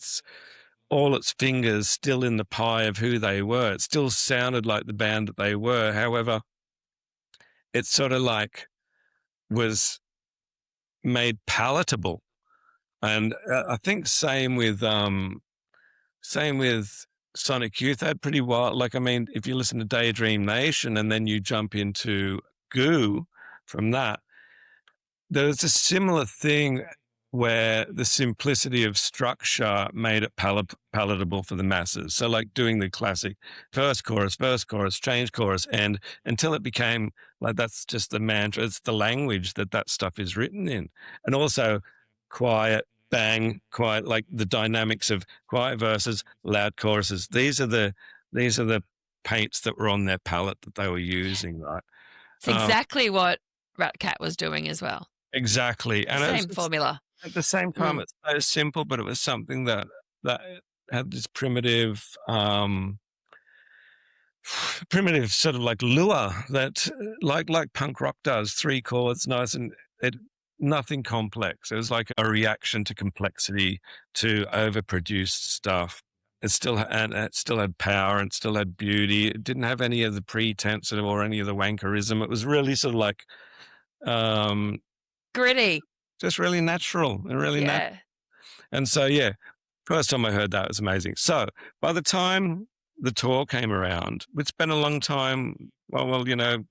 all its fingers still in the pie of who they were. It still sounded like the band that they were. However, it sort of like was made palatable. And I think same with Sonic Youth. They had pretty wild. Like, I mean, if you listen to Daydream Nation and then you jump into Goo from that, there's a similar thing where the simplicity of structure made it palatable for the masses. So like doing the classic verse, chorus, change chorus, and until it became like that's just the mantra. It's the language that stuff is written in. And also quiet, bang, quiet, like the dynamics of quiet verses, loud choruses. These are the paints that were on their palette that they were using, right? It's exactly what Rat Cat was doing as well. Exactly. And Same formula. At the same time, it's so simple, but it was something that had this primitive sort of like lure that like punk rock does, 3 chords, nice, and nothing complex. It was like a reaction to complexity, to overproduced stuff. It still had power and still had beauty. It didn't have any of the pretense or any of the wankerism. It was really sort of like gritty, just really natural and really natural. And so, yeah, first time I heard that was amazing. So by the time the tour came around, it's been a long time. Well,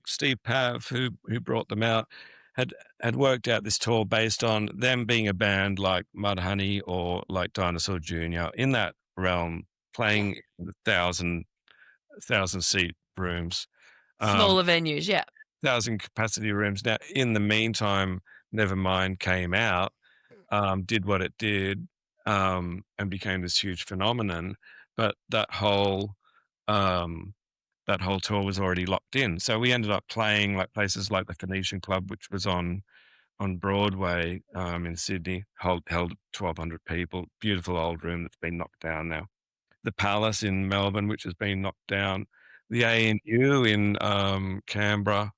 Steve Pav, who brought them out, had worked out this tour based on them being a band like Mudhoney or like Dinosaur Jr. in that realm, playing 1,000-seat rooms. Smaller venues, 1,000 capacity rooms. Now, in the meantime, Nevermind came out, did what it did, and became this huge phenomenon. But that whole tour was already locked in. So we ended up playing like places like the Phoenician Club, which was on Broadway in Sydney, held 1,200 people. Beautiful old room that's been knocked down now. The Palace in Melbourne, which has been knocked down. The ANU in Canberra.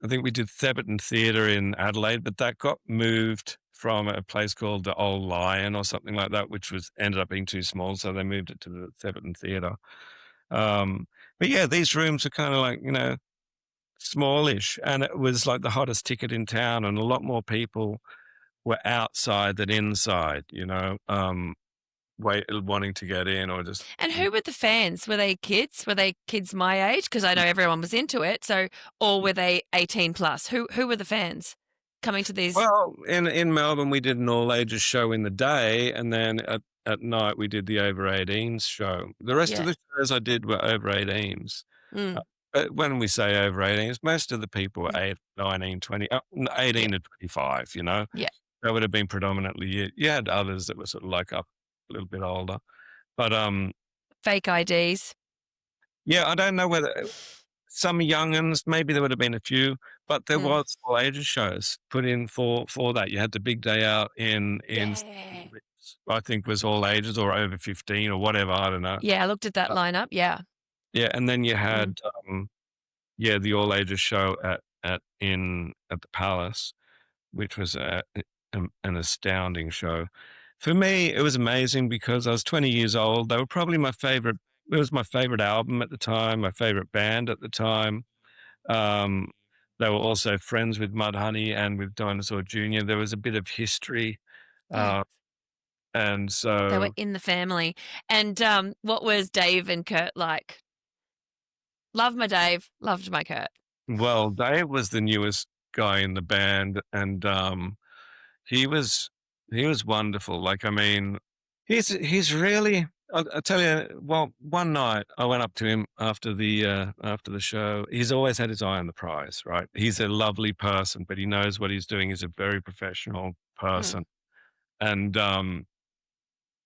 I think we did Theberton Theatre in Adelaide, but that got moved from a place called the Old Lion or something like that, which ended up being too small, so they moved it to the Theberton Theatre. But yeah, these rooms are kind of like, smallish, and it was like the hottest ticket in town, and a lot more people were outside than inside, wanting to get in or just. And who were the fans? Were they kids? Were they kids my age? Because I know everyone was into it. So, or were they 18 plus? Who were the fans coming to these? Well, in Melbourne, we did an all ages show in the day, and then at night we did the over 18s show. The rest of the shows I did were over 18s. But when we say over 18s, most of the people were 8, 19, 20, 18 to 25, Yeah. That would have been predominantly. You had others that were sort of like up a little bit older, but fake IDs. Yeah, I don't know whether some young'uns, maybe there would have been a few, but there was all ages shows put in for that. You had the big day out in I think was all ages or over 15 or whatever. I don't know. Yeah, I looked at that lineup. Yeah. Yeah, and then you had the all ages show at the Palace, which was an astounding show. For me, it was amazing because I was 20 years old. They were probably my favorite. It was my favorite album at the time, my favorite band at the time. They were also friends with Mudhoney and with Dinosaur Jr. There was a bit of history. And so they were in the family. And what was Dave and Kurt like? Loved my Dave, loved my Kurt. Well, Dave was the newest guy in the band, and he was wonderful. Like, I mean, he's really I'll tell you. Well, one night I went up to him after the show. He's always had his eye on the prize, right? He's a lovely person, but he knows what he's doing. He's a very professional Mm. person,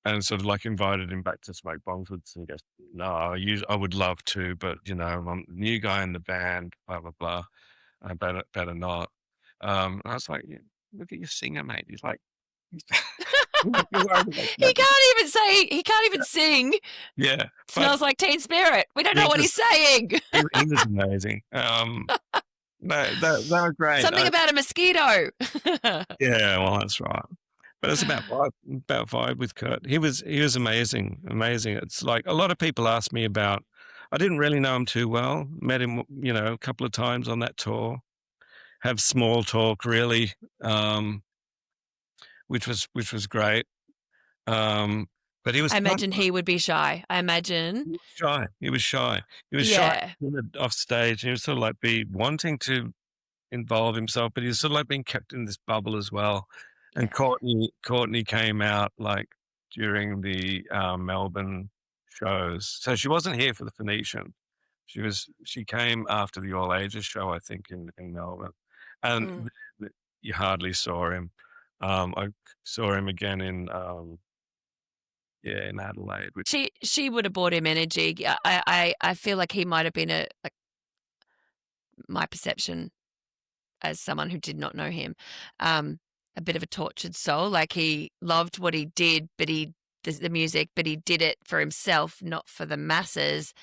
and sort of like invited him back to smoke bongs with us, and he goes, "No, I would love to, but you know, I'm the new guy in the band, blah blah blah. I better not." And I was like, yeah, "Look at your singer, mate." He's like, "You're worried about He that." can't even say. He can't even sing. Yeah, but Smells like Teen Spirit. We don't know he what was he's saying. he was amazing. No, they were great. Something about a mosquito. Yeah, well, that's right. But it's about vibe with Kurt. He was amazing, amazing. It's like a lot of people ask me about. I didn't really know him too well. Met him, a couple of times on that tour. Have small talk, really, which was great. But he was I kind imagine he would be shy. I imagine. he was shy. He was shy. He was shy Yeah. off stage. He was sort of like be wanting to involve himself, but he was sort of like being kept in this bubble as well. And Yeah. Courtney came out like during the Melbourne shows, so she wasn't here for the Phoenician. She came after the All Ages show, I think, in Melbourne, and Mm. you hardly saw him. I saw him again in Adelaide. She would have bought him energy. I feel like he might have been my perception as someone who did not know him, a bit of a tortured soul. Like he loved what he did, but the music, but he did it for himself, not for the masses.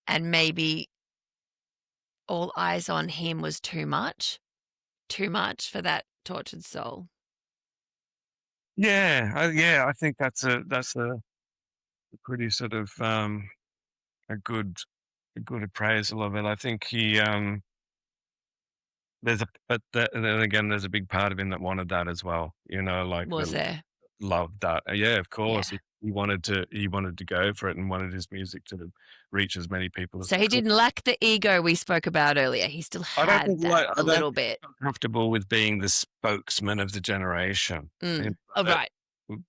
And maybe all eyes on him was too much for that tortured soul. Yeah, I think that's a pretty sort of a good appraisal of it. I think then again, there's a big part of him that wanted that as well. Like Was that there? loved that. Yeah, of Yeah. course. He wanted to go for it and wanted his music to reach as many people as So it he could. didn't lack the ego we spoke about earlier. He still had that I a don't little think bit. I'm comfortable with being the spokesman of the generation. Mm. Oh, right.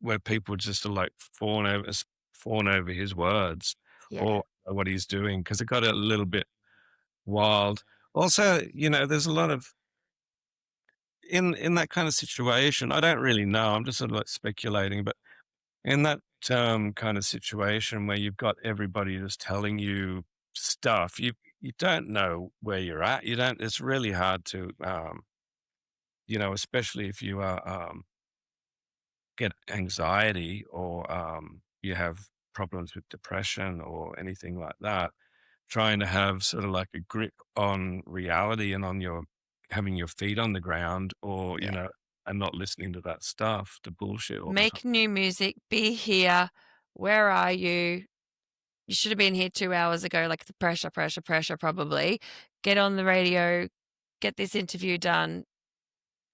Where people just are like fawn over his words Yeah. or what he's doing, because it got a little bit wild. Also, there's a lot of in that kind of situation. I don't really know. I'm just sort of like speculating, but in that kind of situation where you've got everybody just telling you stuff, you don't know where you're at. You don't. It's really hard to, especially if you are get anxiety or you have problems with depression or anything like that. Trying to have sort of like a grip on reality and on your having your feet on the ground, or Yeah. and not listening to that stuff, to bullshit all the time. Make new music. Be here. Where are you? You should have been here 2 hours ago. Like the pressure, probably. Get on the radio. Get this interview done.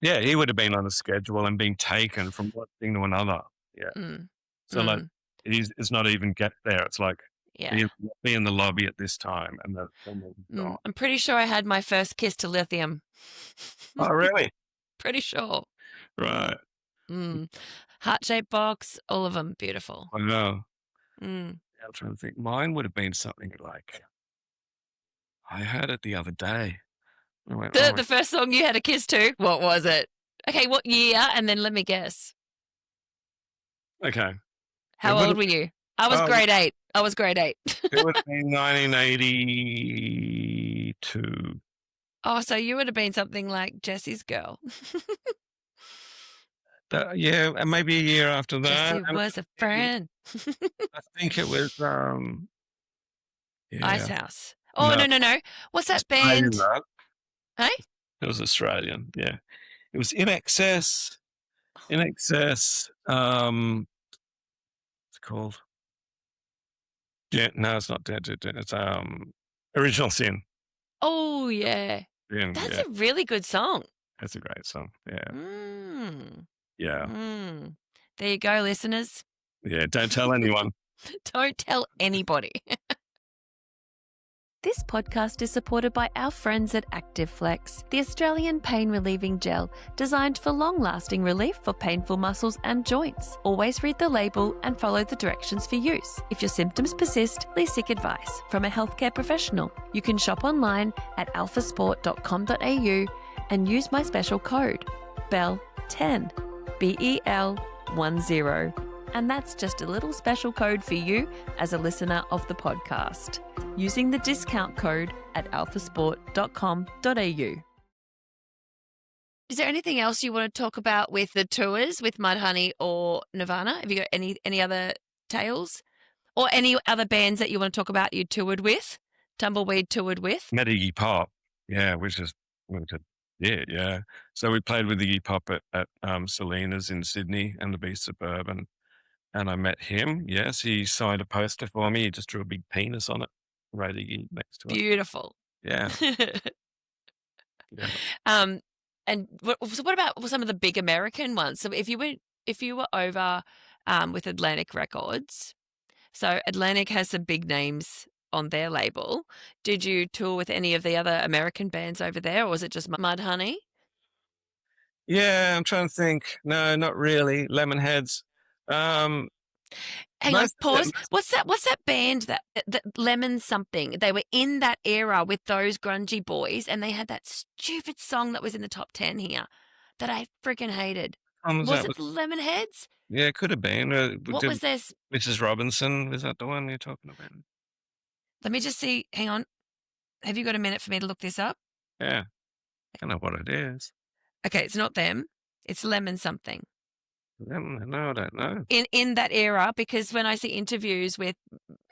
Yeah, he would have been on a schedule and been taken from one thing to another. Yeah. Mm. So like it's not even get there. It's like Yeah. be in the lobby at this time, and then gone. I'm pretty sure I had my first kiss to lithium. Oh, really? Pretty sure. Right. Heart-shaped box, all of them beautiful. I know. Mm. I'm trying to think. Mine would have been something like, I heard it the other day. I went, oh The first song you had a kiss to, what was it? Okay, what year? And then let me guess. okay. How old were you? I was grade 8. It would have been 1982. Oh, so you would have been something like Jesse's Girl. Yeah, and maybe a year after that. Jesse was a friend. I think it was Ice House. Oh, no. What's that band? Hey? It was Australian, yeah. It was In Excess. In Excess. What's it called? Yeah, no, it's not Dead. It's Original Sin. Oh, yeah. That's a really good song. That's a great song. Yeah. Yeah. There you go, listeners. Yeah, don't tell anyone. Don't tell anybody. This podcast is supported by our friends at ActiveFlex, the Australian pain-relieving gel designed for long-lasting relief for painful muscles and joints. Always read the label and follow the directions for use. If your symptoms persist, please seek advice from a healthcare professional. You can shop online at alphasport.com.au and use my special code, BEL10, BEL10. And that's just a little special code for you as a listener of the podcast, using the discount code at alphasport.com.au. Is there anything else you want to talk about with the tours with Mudhoney or Nirvana? Have you got any other tales? Or any other bands that you want to talk about you toured with? Tumbleweed toured with? Met Iggy Pop, yeah, which is yeah. So we played with Iggy Pop at Selena's in Sydney and the Beast Suburban. And I met him. Yes, he signed a poster for me. He just drew a big penis on it, right next to it. Beautiful. Yeah. Yeah. And what about some of the big American ones? So if you were over with Atlantic Records, so Atlantic has some big names on their label. Did you tour with any of the other American bands over there, or was it just Mudhoney? Yeah, I'm trying to think. No, not really. Lemonheads. Hang on, pause. What's that band that Lemon something? They were in that era with those grungy boys, and they had that stupid song that was in the top 10 here that I freaking hated. Was it Lemonheads? Yeah, it could have been. What was this? Mrs. Robinson, is that the one you're talking about? Let me just see. Hang on. Have you got a minute for me to look this up? Yeah. I don't know what it is. Okay, it's not them. It's Lemon something. No, I don't know. In that era, because when I see interviews with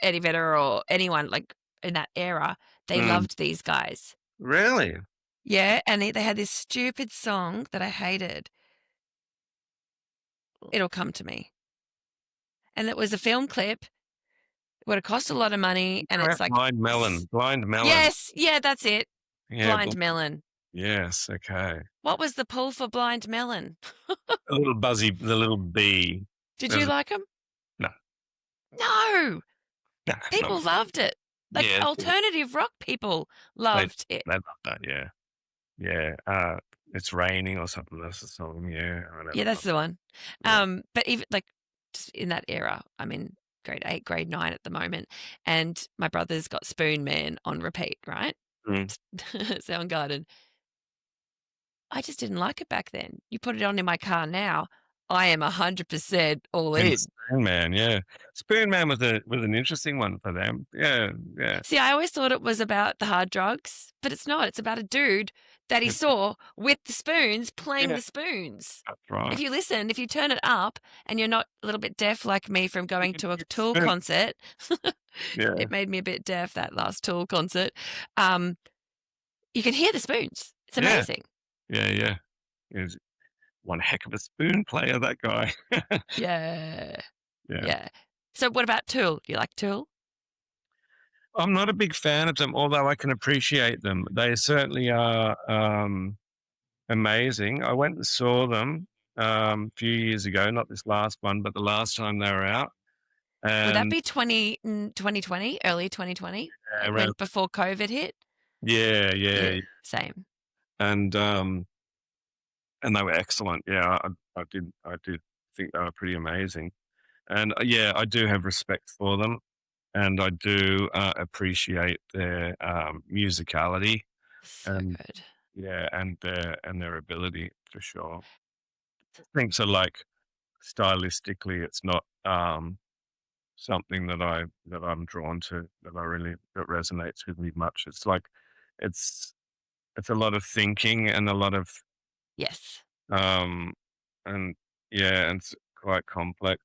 Eddie Vedder or anyone like in that era, they loved these guys. Really? Yeah, and they had this stupid song that I hated. It'll come to me. And it was a film clip. It would have cost a lot of money, and it's like Blind Melon. Yes, yeah, that's it. Yeah, Blind Melon. Yes, okay. What was the pull for Blind Melon? The little bee. Did you like them? No. No. People loved it. Like yeah, alternative rock people loved it. They loved that, yeah. Yeah. It's Raining or something. That's the song, yeah. Yeah, that's the one. Yeah. But even like just in that era, I'm in grade 8, grade 9 at the moment, and my brother's got Spoon Man on repeat, right? Soundgarden. I just didn't like it back then. You put it on in my car now, I am 100% all in. Spoon Man, yeah. Spoon Man was an interesting one for them. Yeah, yeah. See, I always thought it was about the hard drugs, but it's not. It's about a dude that he saw with the spoons playing the spoons. That's right. If you turn it up and you're not a little bit deaf like me from going to a Tool concert, it made me a bit deaf, that last Tool concert, you can hear the spoons. It's amazing. Yeah. He's one heck of a spoon player, that guy. Yeah. So what about Tool? Do you like Tool? I'm not a big fan of them, although I can appreciate them. They certainly are amazing. I went and saw them a few years ago, not this last one, but the last time they were out. And would that be 2020, early 2020, before COVID hit? Yeah. Same. And they were excellent. Yeah, I did think they were pretty amazing. And I do have respect for them, and I do appreciate their musicality. So good. Yeah, and their ability for sure. Things are like stylistically, it's not something that I'm drawn to, that resonates with me much. It's like it's a lot of thinking and a lot of yes, and it's quite complex.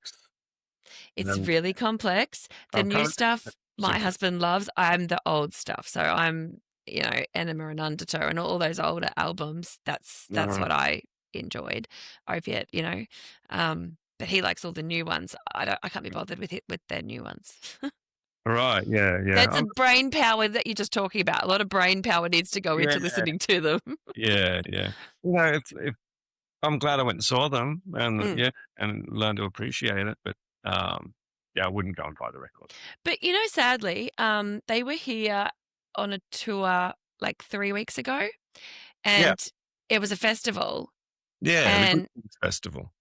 It's really complex. The new stuff my husband loves. I'm the old stuff, so I'm Enema and Undertow and all those older albums. That's what I enjoyed. Opiate, but he likes all the new ones. I can't be bothered with their new ones. Right, yeah. That's a brain power that you're just talking about. A lot of brain power needs to go into listening to them. Yeah. I'm glad I went and saw them and and learned to appreciate it. But I wouldn't go and buy the record. But sadly, they were here on a tour like 3 weeks ago, Yeah. and it was a festival. Yeah, the Good And Things Festival.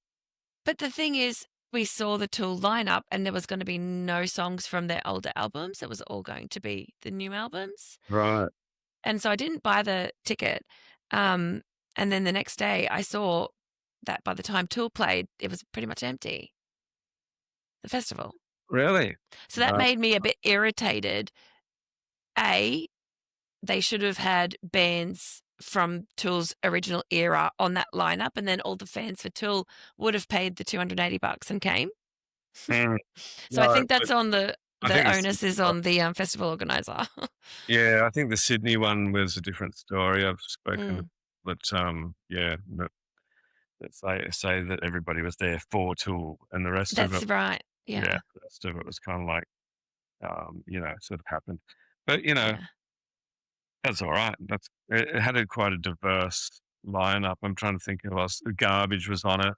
but the thing is, we saw the Tool lineup, and there was going to be no songs from their older albums. It was all going to be the new albums. Right. And so I didn't buy the ticket. And then the next day, I saw that by the time Tool played, it was pretty much empty, the festival. Really? So that made me a bit irritated. A, they should have had bands from Tool's original era on that lineup, and then all the fans for Tool would have paid the $280 and came. Mm. So I No, think that's on the I think it's onus is on the festival organizer. yeah, I think the Sydney one was a different story. I've spoken, Mm, but yeah, that say that everybody was there for Tool, and the rest of that's it, right. yeah, Yeah. the rest of it was kind of like, sort of happened. But you know, Yeah. that's all right. It had quite a diverse lineup. I'm trying to think of else. The Garbage was on it.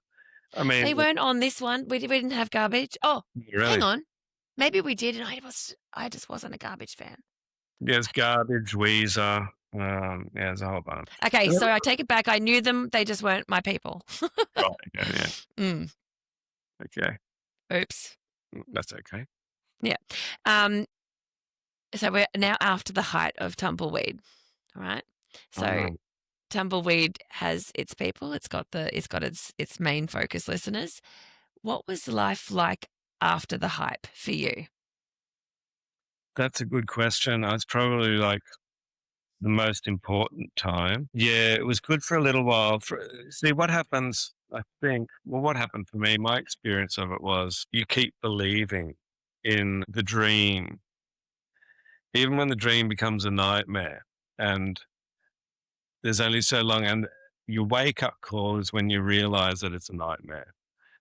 I They mean, weren't on this one. We didn't have Garbage. Oh, hang really, on. Maybe we did, and I just wasn't a Garbage fan. there's Garbage, Weezer. Yeah, there's a whole bunch. Okay, And so I take it back. I knew them. They just weren't my people. right, yeah, Mm, okay, oops. that's okay. Yeah. So we're now after the height of Tumbleweed. All right. So Um, Tumbleweed has its people. It's got its main focus listeners. What was life like after the hype for you? that's a good question. It's probably like the most important time. Yeah, it was good for a little while. See what happens. I think. Well, what happened for me? My experience of it was you keep believing in the dream, even when the dream becomes a nightmare, and there's only so long. And your wake up call is when you realize that it's a nightmare,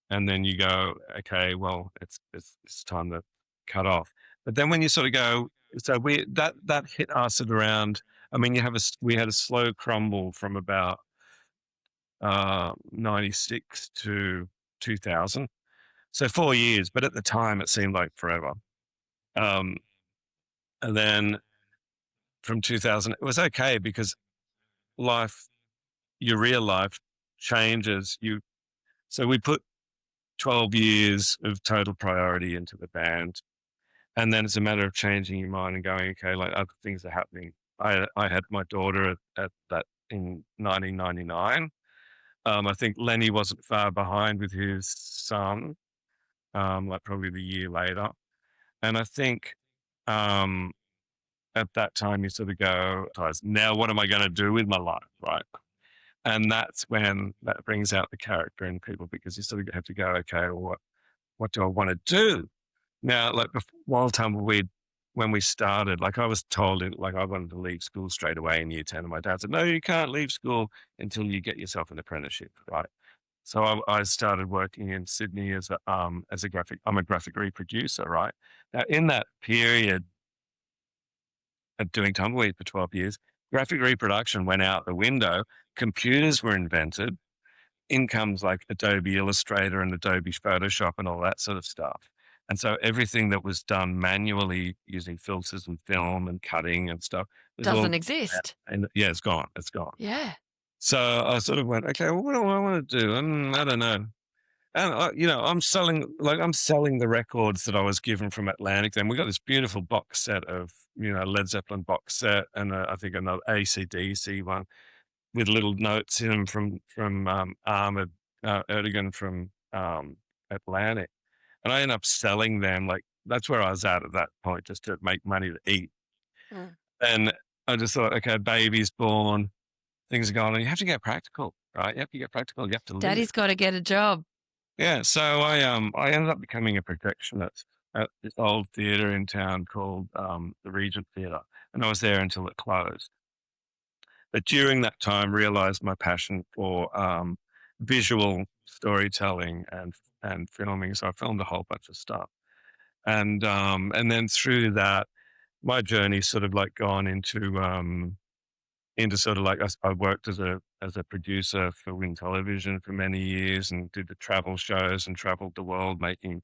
and then you go, okay, well, it's time to cut off. But then when you sort of go, so that hit us at around. I mean, we had a slow crumble from about 96 to 2000, so 4 years. But at the time, it seemed like forever. Um, and then from 2000, it was okay because life, your real life, changes. So we put 12 years of total priority into the band. And then it's a matter of changing your mind and going, okay, like other things are happening. I had my daughter at that in 1999. I think Lenny wasn't far behind with his son, like probably the year later. And I think um, at that time you sort of go, now what am I going to do with my life, right? And that's when that brings out the character in people because you sort of have to go, okay, well, what do I want to do? Now, like while Tumbleweed, when we started, like I was told like I wanted to leave school straight away in year 10. And my dad said, no, you can't leave school until you get yourself an apprenticeship, right? So I started working in Sydney I'm a graphic reproducer, right? Now, in that period of doing Tumbleweed for 12 years, graphic reproduction went out the window. Computers were invented. In comes like Adobe Illustrator and Adobe Photoshop and all that sort of stuff. And so everything that was done manually using filters and film and cutting and stuff was all Doesn't exist. and yeah, it's gone. It's gone. Yeah. So I sort of went, okay, well, what do I want to do? I don't know. And I'm selling the records that I was given from Atlantic. Then we got this beautiful box set of Led Zeppelin box set, and I think another AC/DC one with little notes in them from Ahmed Erdogan from Atlantic, and I ended up selling them. Like that's where I was at that point, just to make money to eat. Mm. And I just thought, okay, baby's born, things are going on. You have to get practical, right? You have to get practical. You have to live. Daddy's got to get a job. Yeah. So I ended up becoming a projectionist at this old theatre in town called the Regent Theatre, and I was there until it closed. But during that time, realized my passion for visual storytelling and filming. So I filmed a whole bunch of stuff, and then through that, my journey sort of like gone into sort of like I worked as a producer for Win Television for many years and did the travel shows and traveled the world making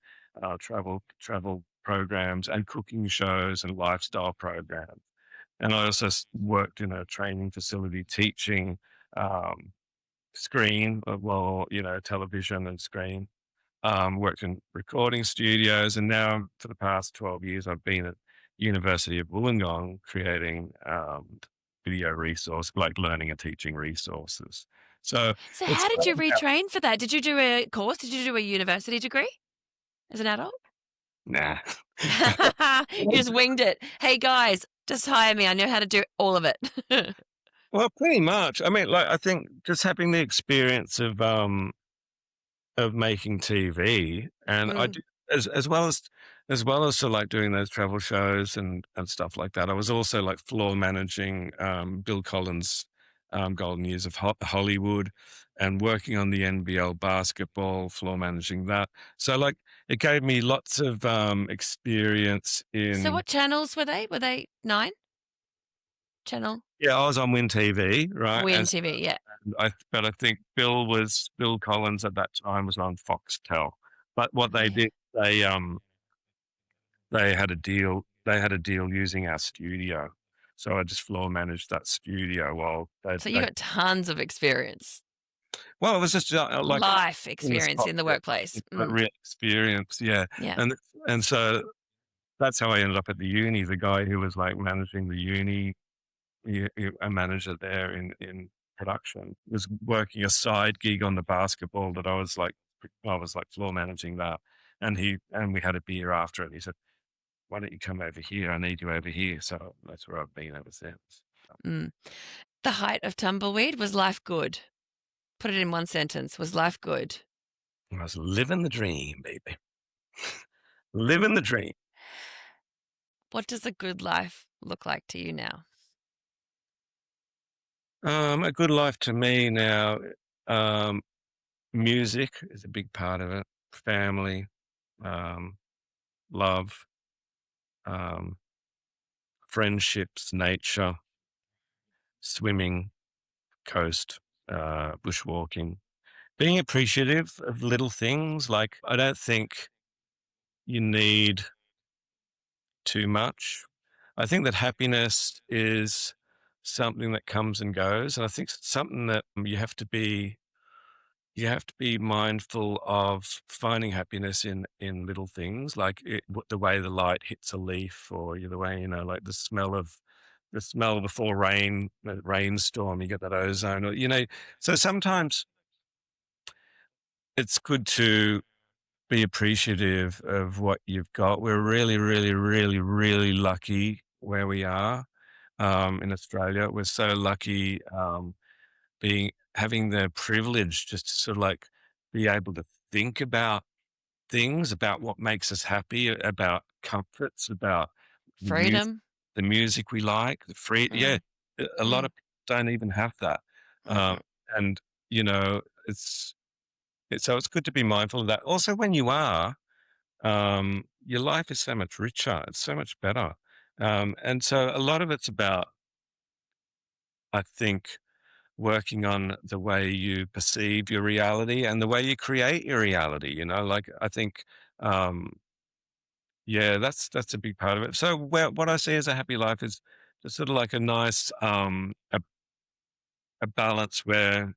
travel programs and cooking shows and lifestyle programs. And I also worked in a training facility teaching um, screen, well, television and screen. Worked in recording studios, and now for the past 12 years, I've been at University of Wollongong creating video resource, like learning and teaching resources. So So it's how did all you about, retrain for that? Did you do a course? Did you do a university degree as an adult? nah. You just winged it. Hey guys, just hire me. I know how to do all of it. Well, pretty much. I mean, like, I think just having the experience of making TV, and I Mm. do as well as to like doing those travel shows and stuff like that. I was also like floor managing Bill Collins' Golden Years of Hollywood, and working on the NBL basketball, floor managing that. So like it gave me lots of experience So in. what channels were they? Were they 9 channel? Yeah, I was on Win TV, right? Win TV, yeah. But I think Bill Collins at that time was on Foxtel. But what they Yeah. did, they had a deal. They had a deal using our studio, so I just floor managed that studio while So you got tons of experience, well, it was just like life in the experience in the spotlight, workplace. but real experience, yeah. Yeah. And and so that's how I ended up at the uni. The guy who was like managing the uni, a manager there in production, was working a side gig on the basketball that I was like floor managing that, and we had a beer after it. He said, "Why don't you come over here? I need you over here." So that's where I've been ever since. Mm. The height of Tumbleweed, was life good? Put it in one sentence. Was life good? I was living the dream, baby. Living the dream. What does a good life look like to you now? A good life to me now, um, music is a big part of it. Family, um, love, um, friendships, nature, swimming, coast, bushwalking. Being appreciative of little things. Like, I don't think you need too much. I think that happiness is something that comes and goes, and I think it's something that you have to be mindful of finding happiness in little things, like the way the light hits a leaf, or the way like the smell before rain, the rainstorm. You get that ozone, or So sometimes it's good to be appreciative of what you've got. We're really, really, really, really lucky where we are in Australia. We're so lucky being having the privilege just to sort of like be able to think about things, about what makes us happy, about comforts, about music, Freedom? the music we like, the free. Yeah, Mm. a lot Mm. of people don't even have that, Mm-mm. and it's so it's good to be mindful of that. Also, when you are, your life is so much richer. It's so much better. And so a lot of it's about, I think, working on the way you perceive your reality and the way you create your reality. Like I think, um, yeah, that's a big part of it. So what I see as a happy life is just sort of like a nice, a balance where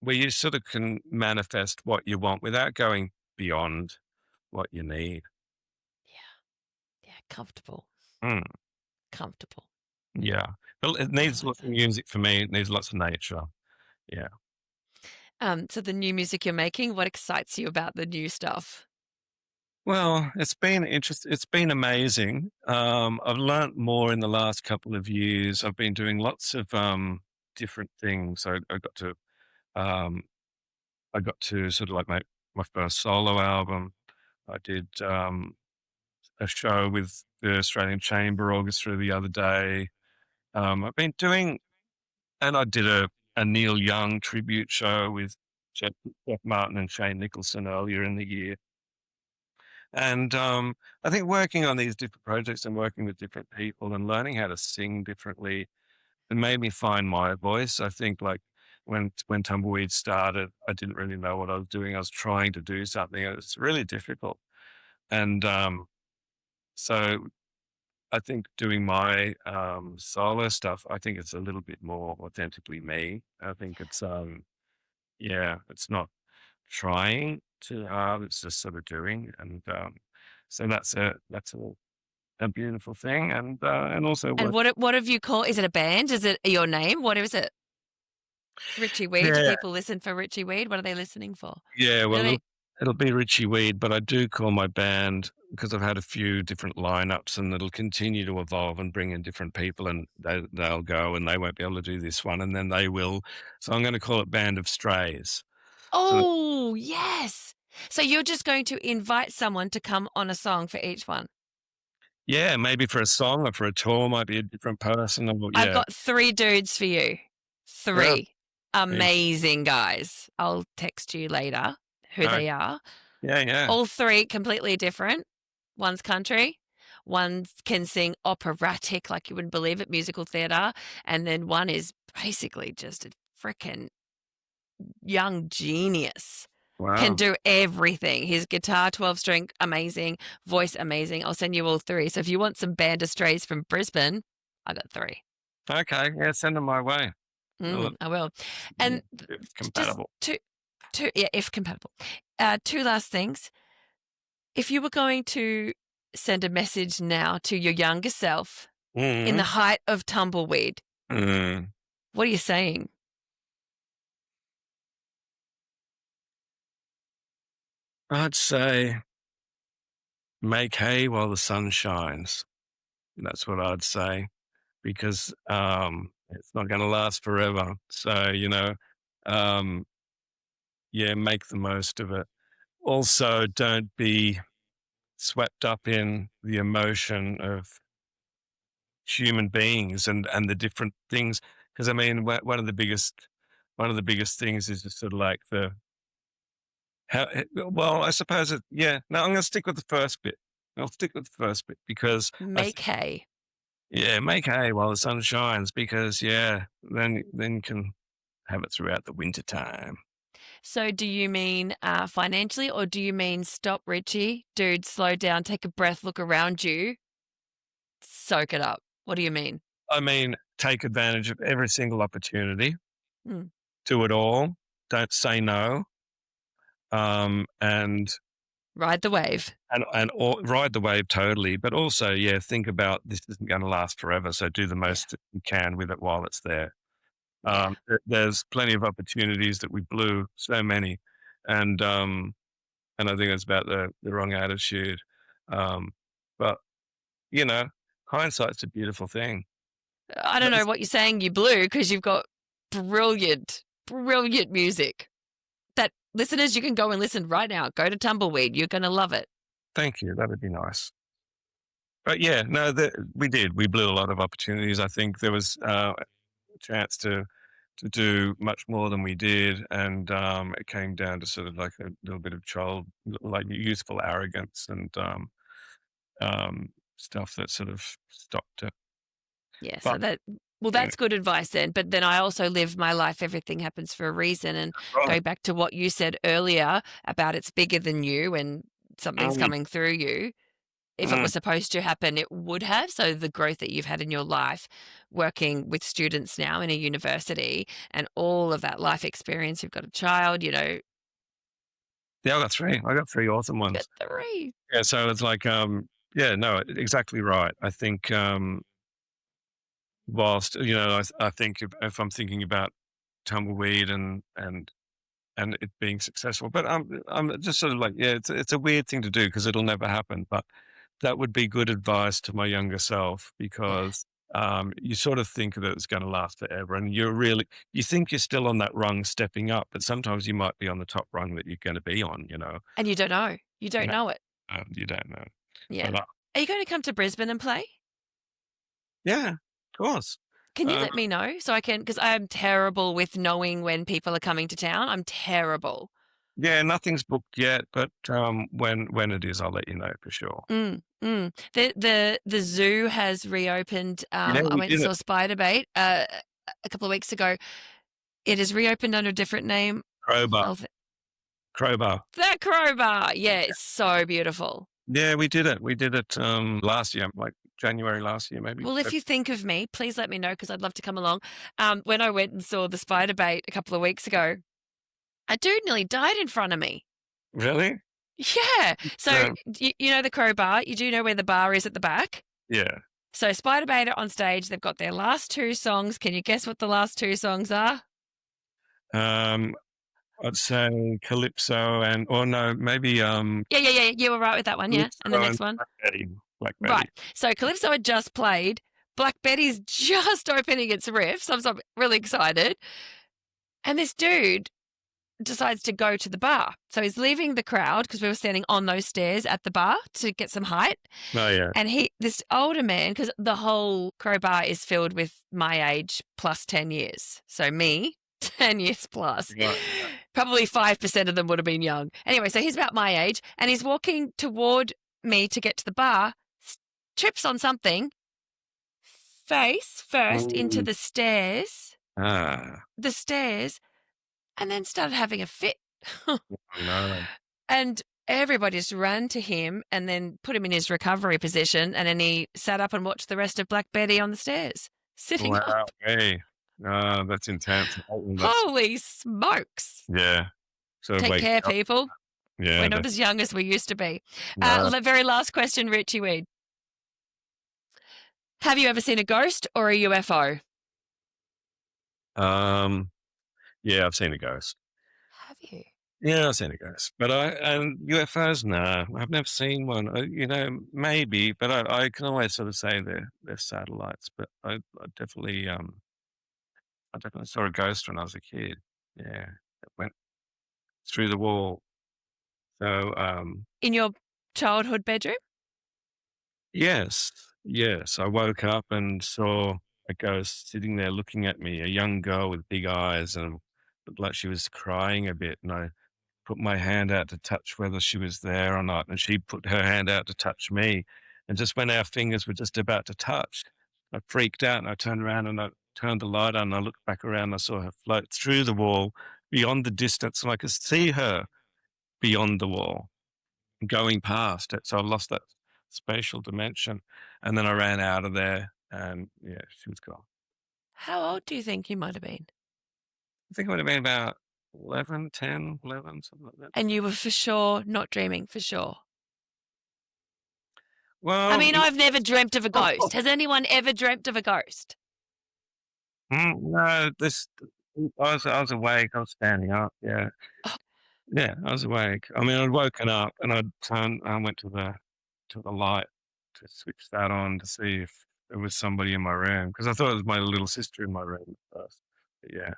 you sort of can manifest what you want without going beyond what you need. Yeah. Yeah. Comfortable. Mm. Comfortable. Yeah. Well, it I needs like lots of that. music for me. It needs lots of nature. Yeah. So the new music you're making, what excites you about the new stuff? Well, it's been interesting. It's been amazing. I've learnt more in the last couple of years. I've been doing lots of different things. Um, I got to sort of like make my first solo album. I did a show with the Australian Chamber Orchestra the other day. I've been doing, and I did a Neil Young tribute show with Jeff Martin and Shane Nicholson earlier in the year. And I think working on these different projects and working with different people and learning how to sing differently, it made me find my voice. I think like when Tumbleweed started, I didn't really know what I was doing. I was trying to do something. It was really difficult. And so I think doing my solo stuff, I think it's a little bit more authentically me. I think it's yeah, it's not trying too hard. It's just sort of doing, and so that's a beautiful thing, and also And what. what have you called? Is it a band? Is it your name? What is it? Richie Weed? Do Yeah, people listen for Richie Weed? What are they listening for? yeah. Well, Really? it'll be Richie Weed, but I do call my band because I've had a few different lineups, and it'll continue to evolve and bring in different people, and they'll go, and they won't be able to do this one, and then they will. So I'm going to call it Band of Strays. So Oh, yes. So you're just going to invite someone to come on a song for each one. yeah, maybe for a song or for a tour might be a different person. Or, I've yeah, got 3 dudes for you. well, 3 amazing guys. I'll text you later who uh, they are. yeah, yeah. All 3 completely different. One's country, one can sing operatic like you wouldn't believe it, musical theatre, and then one is basically just a freaking young genius. Can Wow. do everything. His guitar, 12-string, amazing. Voice, amazing. I'll send you all 3. So if you want some band of strays from Brisbane, I got 3. Okay, yeah, send them my way. Well, I will. yeah, And it's just compatible. two, yeah, if compatible. 2 last things. If you were going to send a message now to your younger self in the Mm, height of Tumbleweed, mm. what are you saying? I'd say make hay while the sun shines. That's what I'd say because it's not going to last forever. So um, yeah, make the most of it. Also, don't be swept up in the emotion of human beings and the different things. Because I mean, one of the biggest things is just sort of like the how. Well, I suppose it. Yeah. No, I'm going to stick with the first bit. I'll stick with the first bit because Make hay. yeah, make hay while the sun shines because yeah, then you can have it throughout the winter time. So do you mean financially, or do you mean stop, Richie? Dude, slow down, take a breath, look around you, soak it up. What do you mean? I mean, take advantage of every single opportunity. Mm. Do it all. Don't say no. And Ride the wave. ride the wave totally, but also, yeah, think about this isn't going to last forever. So do the Yeah. most that you can with it while it's there. Yeah. There's plenty of opportunities that we blew, so many, and I think it's about the wrong attitude. Um, but you know, hindsight's a beautiful thing. I don't know That's- what you're saying, you blew, because you've got brilliant, brilliant music. That listeners, you can go and listen right now. Go to Tumbleweed. You're going to love it. Thank you. That would be nice. But yeah, no, we did. We blew a lot of opportunities. I think there was a chance to do much more than we did, and it came down to sort of like a little bit of like youthful arrogance and stuff that sort of stopped it. Yeah. But Well, yeah, that's good advice then. But then I also live my life. Everything happens for a reason. And right. going back to what you said earlier about it's bigger than you and something's Mm, coming through you. If it mm. was supposed to happen, it would have. So the growth that you've had in your life, working with students now in a university, and all of that life experience, you've got a child, Yeah, I got three. I got three awesome you got ones. 3. Yeah, so it's like yeah, no, exactly right. I think whilst I think if I'm thinking about Tumbleweed and it being successful. But I'm just sort of like, yeah, it's a weird thing to do because it'll never happen. But that would be good advice to my younger self Yeah. because you sort of think that it's going to last forever, and you think you're still on that rung stepping up, but sometimes you might be on the top rung that you're going to be on. And you don't know. You don't No, know it. you don't know. Yeah. But Are you going to come to Brisbane and play? yeah, of course. Can you Um, let me know so I can? Because I'm terrible with knowing when people are coming to town. I'm terrible. yeah, nothing's booked yet, but when it is, I'll let you know for sure. The zoo has reopened. Yeah, I we went and did it. saw Spider-Bait a couple of weeks ago. It has reopened under a different name. Crowbar, crowbar. That crowbar. Yeah, it's so beautiful. Yeah, we did it. We did it last year, like January last year, maybe. Well, if you think of me, please let me know because I'd love to come along. When I went and saw the spider bait a couple of weeks ago, a dude nearly died in front of me. Really? Yeah. So, you know the crowbar? You do know where the bar is at the back? Yeah. So, Spider Bait are on stage. They've got their last two songs. Can you guess what the last two songs are? I'd say Calypso maybe Yeah. You were right with that one, yeah. And the Calypso next one? Black Betty. Black Betty. Right. So, Calypso had just played. Black Betty's just opening its riff. So I'm really excited. And this dude decides to go to the bar. So he's leaving the crowd because we were standing on those stairs at the bar to get some height. Oh, yeah. And this older man, because the whole crowbar is filled with my age plus 10 years. So me, 10 years plus. Right. Probably 5% of them would have been young. Anyway, so he's about my age and he's walking toward me to get to the bar, trips on something, face first into the stairs. The stairs. And then started having a fit. Oh, no. And everybody just ran to him and then put him in his recovery position. And then he sat up and watched the rest of Black Betty on the stairs, sitting up. Hey. That's intense. Holy smokes. Yeah. So Take care, people. Yeah. We're not as young as we used to be. No. The very last question, Richie Weed. Have you ever seen a ghost or a UFO? Yeah, I've seen a ghost. Have you? Yeah, I've seen a ghost. But UFOs, no, I've never seen one. Maybe, but I can always sort of say they're satellites. But I definitely saw a ghost when I was a kid. Yeah, it went through the wall. So In your childhood bedroom? yes, I woke up and saw a ghost sitting there looking at me, a young girl with big eyes, and looked like she was crying a bit. And I put my hand out to touch whether she was there or not, and she put her hand out to touch me. And just when our fingers were just about to touch, I freaked out and I turned around and I turned the light on and I looked back around and I saw her float through the wall beyond the distance, and I could see her beyond the wall going past it. So I lost that spatial dimension. And then I ran out of there and yeah, she was gone. How old do you think you might have been? I think it would have been about 11, 10, 11, something like that. And you were for sure not dreaming, for sure. Well, I mean, I've never dreamt of a ghost. Has anyone ever dreamt of a ghost? No, I was awake. I was standing up. Yeah. Oh. Yeah, I was awake. I mean, I'd woken up and I went to the light to switch that on to see if there was somebody in my room because I thought it was my little sister in my room at first. But yeah.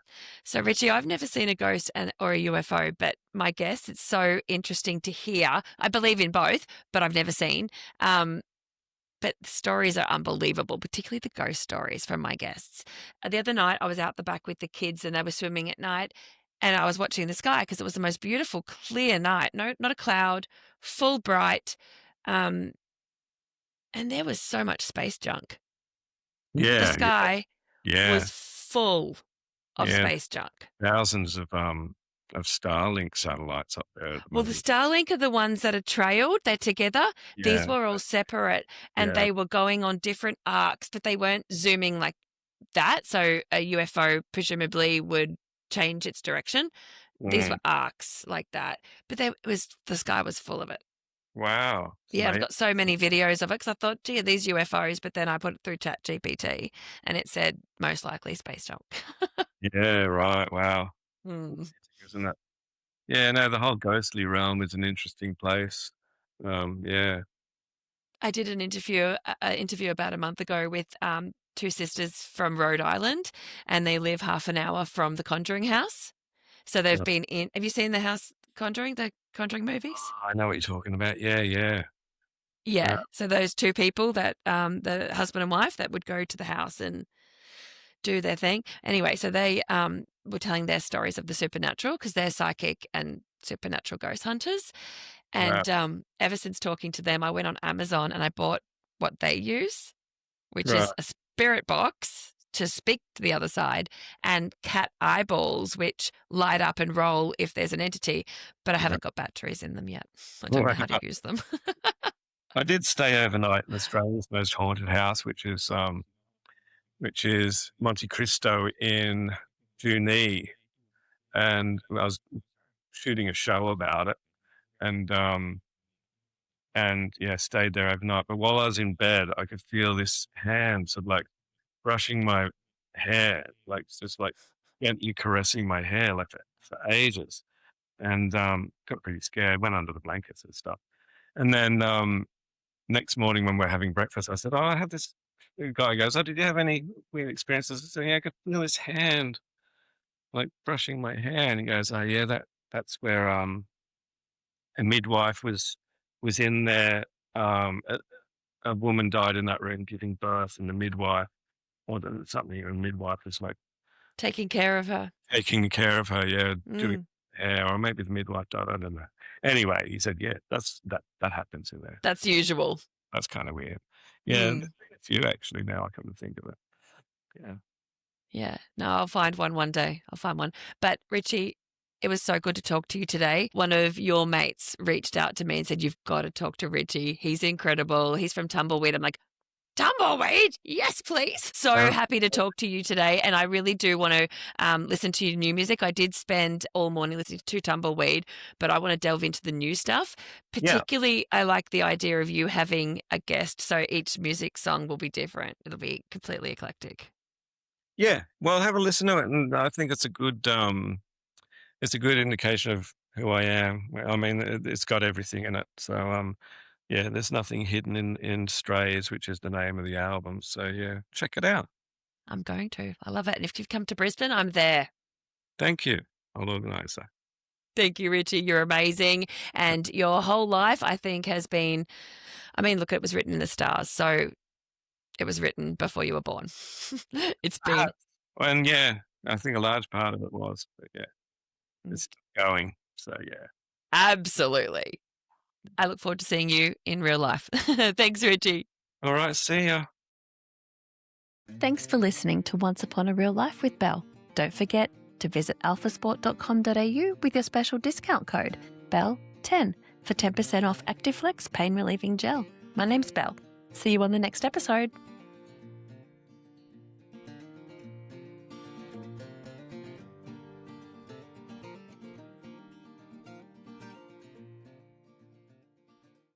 So, Richie, I've never seen a ghost or a UFO, but my guess, it's so interesting to hear. I believe in both, but I've never seen. But the stories are unbelievable, particularly the ghost stories from my guests. The other night, I was out the back with the kids and they were swimming at night. And I was watching the sky because it was the most beautiful, clear night. No, not a cloud, full bright. And there was so much space junk. Yeah. The sky Yeah. was full of space junk. Thousands of Starlink satellites up there. Well, the Starlink are the ones that are trailed. They're together. Yeah. These were all separate and they were going on different arcs, but they weren't zooming like that. So a UFO presumably would change its direction. These were arcs like that, but the sky was full of it. Wow. Yeah, I've got so many videos of it because I thought, gee, these UFOs, but then I put it through ChatGPT and it said most likely space junk. Yeah, right. Wow. Isn't it? Yeah, no, the whole ghostly realm is an interesting place. Yeah. I did an interview about a month ago with two sisters from Rhode Island, and they live half an hour from the Conjuring house. So they've been in. Have you seen the house Conjuring, the Conjuring movies? I know what you're talking about. Yeah. Yeah. So those two people that the husband and wife that would go to the house and do their thing. Anyway, so they were telling their stories of the supernatural because they're psychic and supernatural ghost hunters. And ever since talking to them, I went on Amazon and I bought what they use, which is a spirit box to speak to the other side and cat eyeballs, which light up and roll if there's an entity, but I haven't got batteries in them yet. I don't know how to use them. I did stay overnight in Australia's most haunted house, which is Monte Cristo in Junee, and I was shooting a show about it, and yeah, stayed there overnight. But while I was in bed, I could feel this hand sort of like brushing my hair, like just like gently caressing my hair, like for ages, and got pretty scared. Went under the blankets and stuff, and then next morning when we're having breakfast, I said, "Oh, I have this." The guy goes, "Oh, did you have any weird experiences?" I said, "Yeah, I could feel his hand like brushing my hair." And he goes, "Oh, yeah, that's where a midwife was in there. A woman died in that room giving birth, and the midwife or something. A midwife was like Taking care of her. taking care of her, yeah, doing Mm, hair, or maybe the midwife died. I don't know. Anyway, he said, "Yeah, that happens in there. that's usual. That's kind of weird." Yeah, there's Mm, been a few actually. Now I come to think of it. Yeah. yeah. No, I'll find one day. I'll find one. But Richie, it was so good to talk to you today. One of your mates reached out to me and said, "You've got to talk to Richie. He's incredible. He's from Tumbleweed." I'm like, Tumbleweed, yes, please. So Uh, happy to talk to you today. And I really do want to listen to your new music. I did spend all morning listening to Tumbleweed, but I want to delve into the new stuff. yeah, Particularly, I like the idea of you having a guest. So each music song will be different. It'll be completely eclectic. yeah. Well, have a listen to it, and I think it's a good indication of who I am. I mean, it's got everything in it. So yeah, there's nothing hidden in Strays, which is the name of the album. So yeah, check it out. I'm going to. I love it. And if you've come to Brisbane, I'm there. Thank you. I'll organise that. Thank you, Richie. You're amazing. And your whole life, I think, has been, I mean, look, it was written in the stars. So it was written before you were born. It's been And yeah, I think a large part of it was, but yeah, Mm. it's still going. So yeah. Absolutely. I look forward to seeing you in real life. Thanks, Richie. All right, see ya. Thanks for listening to Once Upon a Real Life with Belle. Don't forget to visit alphasport.com.au with your special discount code BELLE10 for 10% off Actiflex pain relieving gel. My name's Belle. See you on the next episode.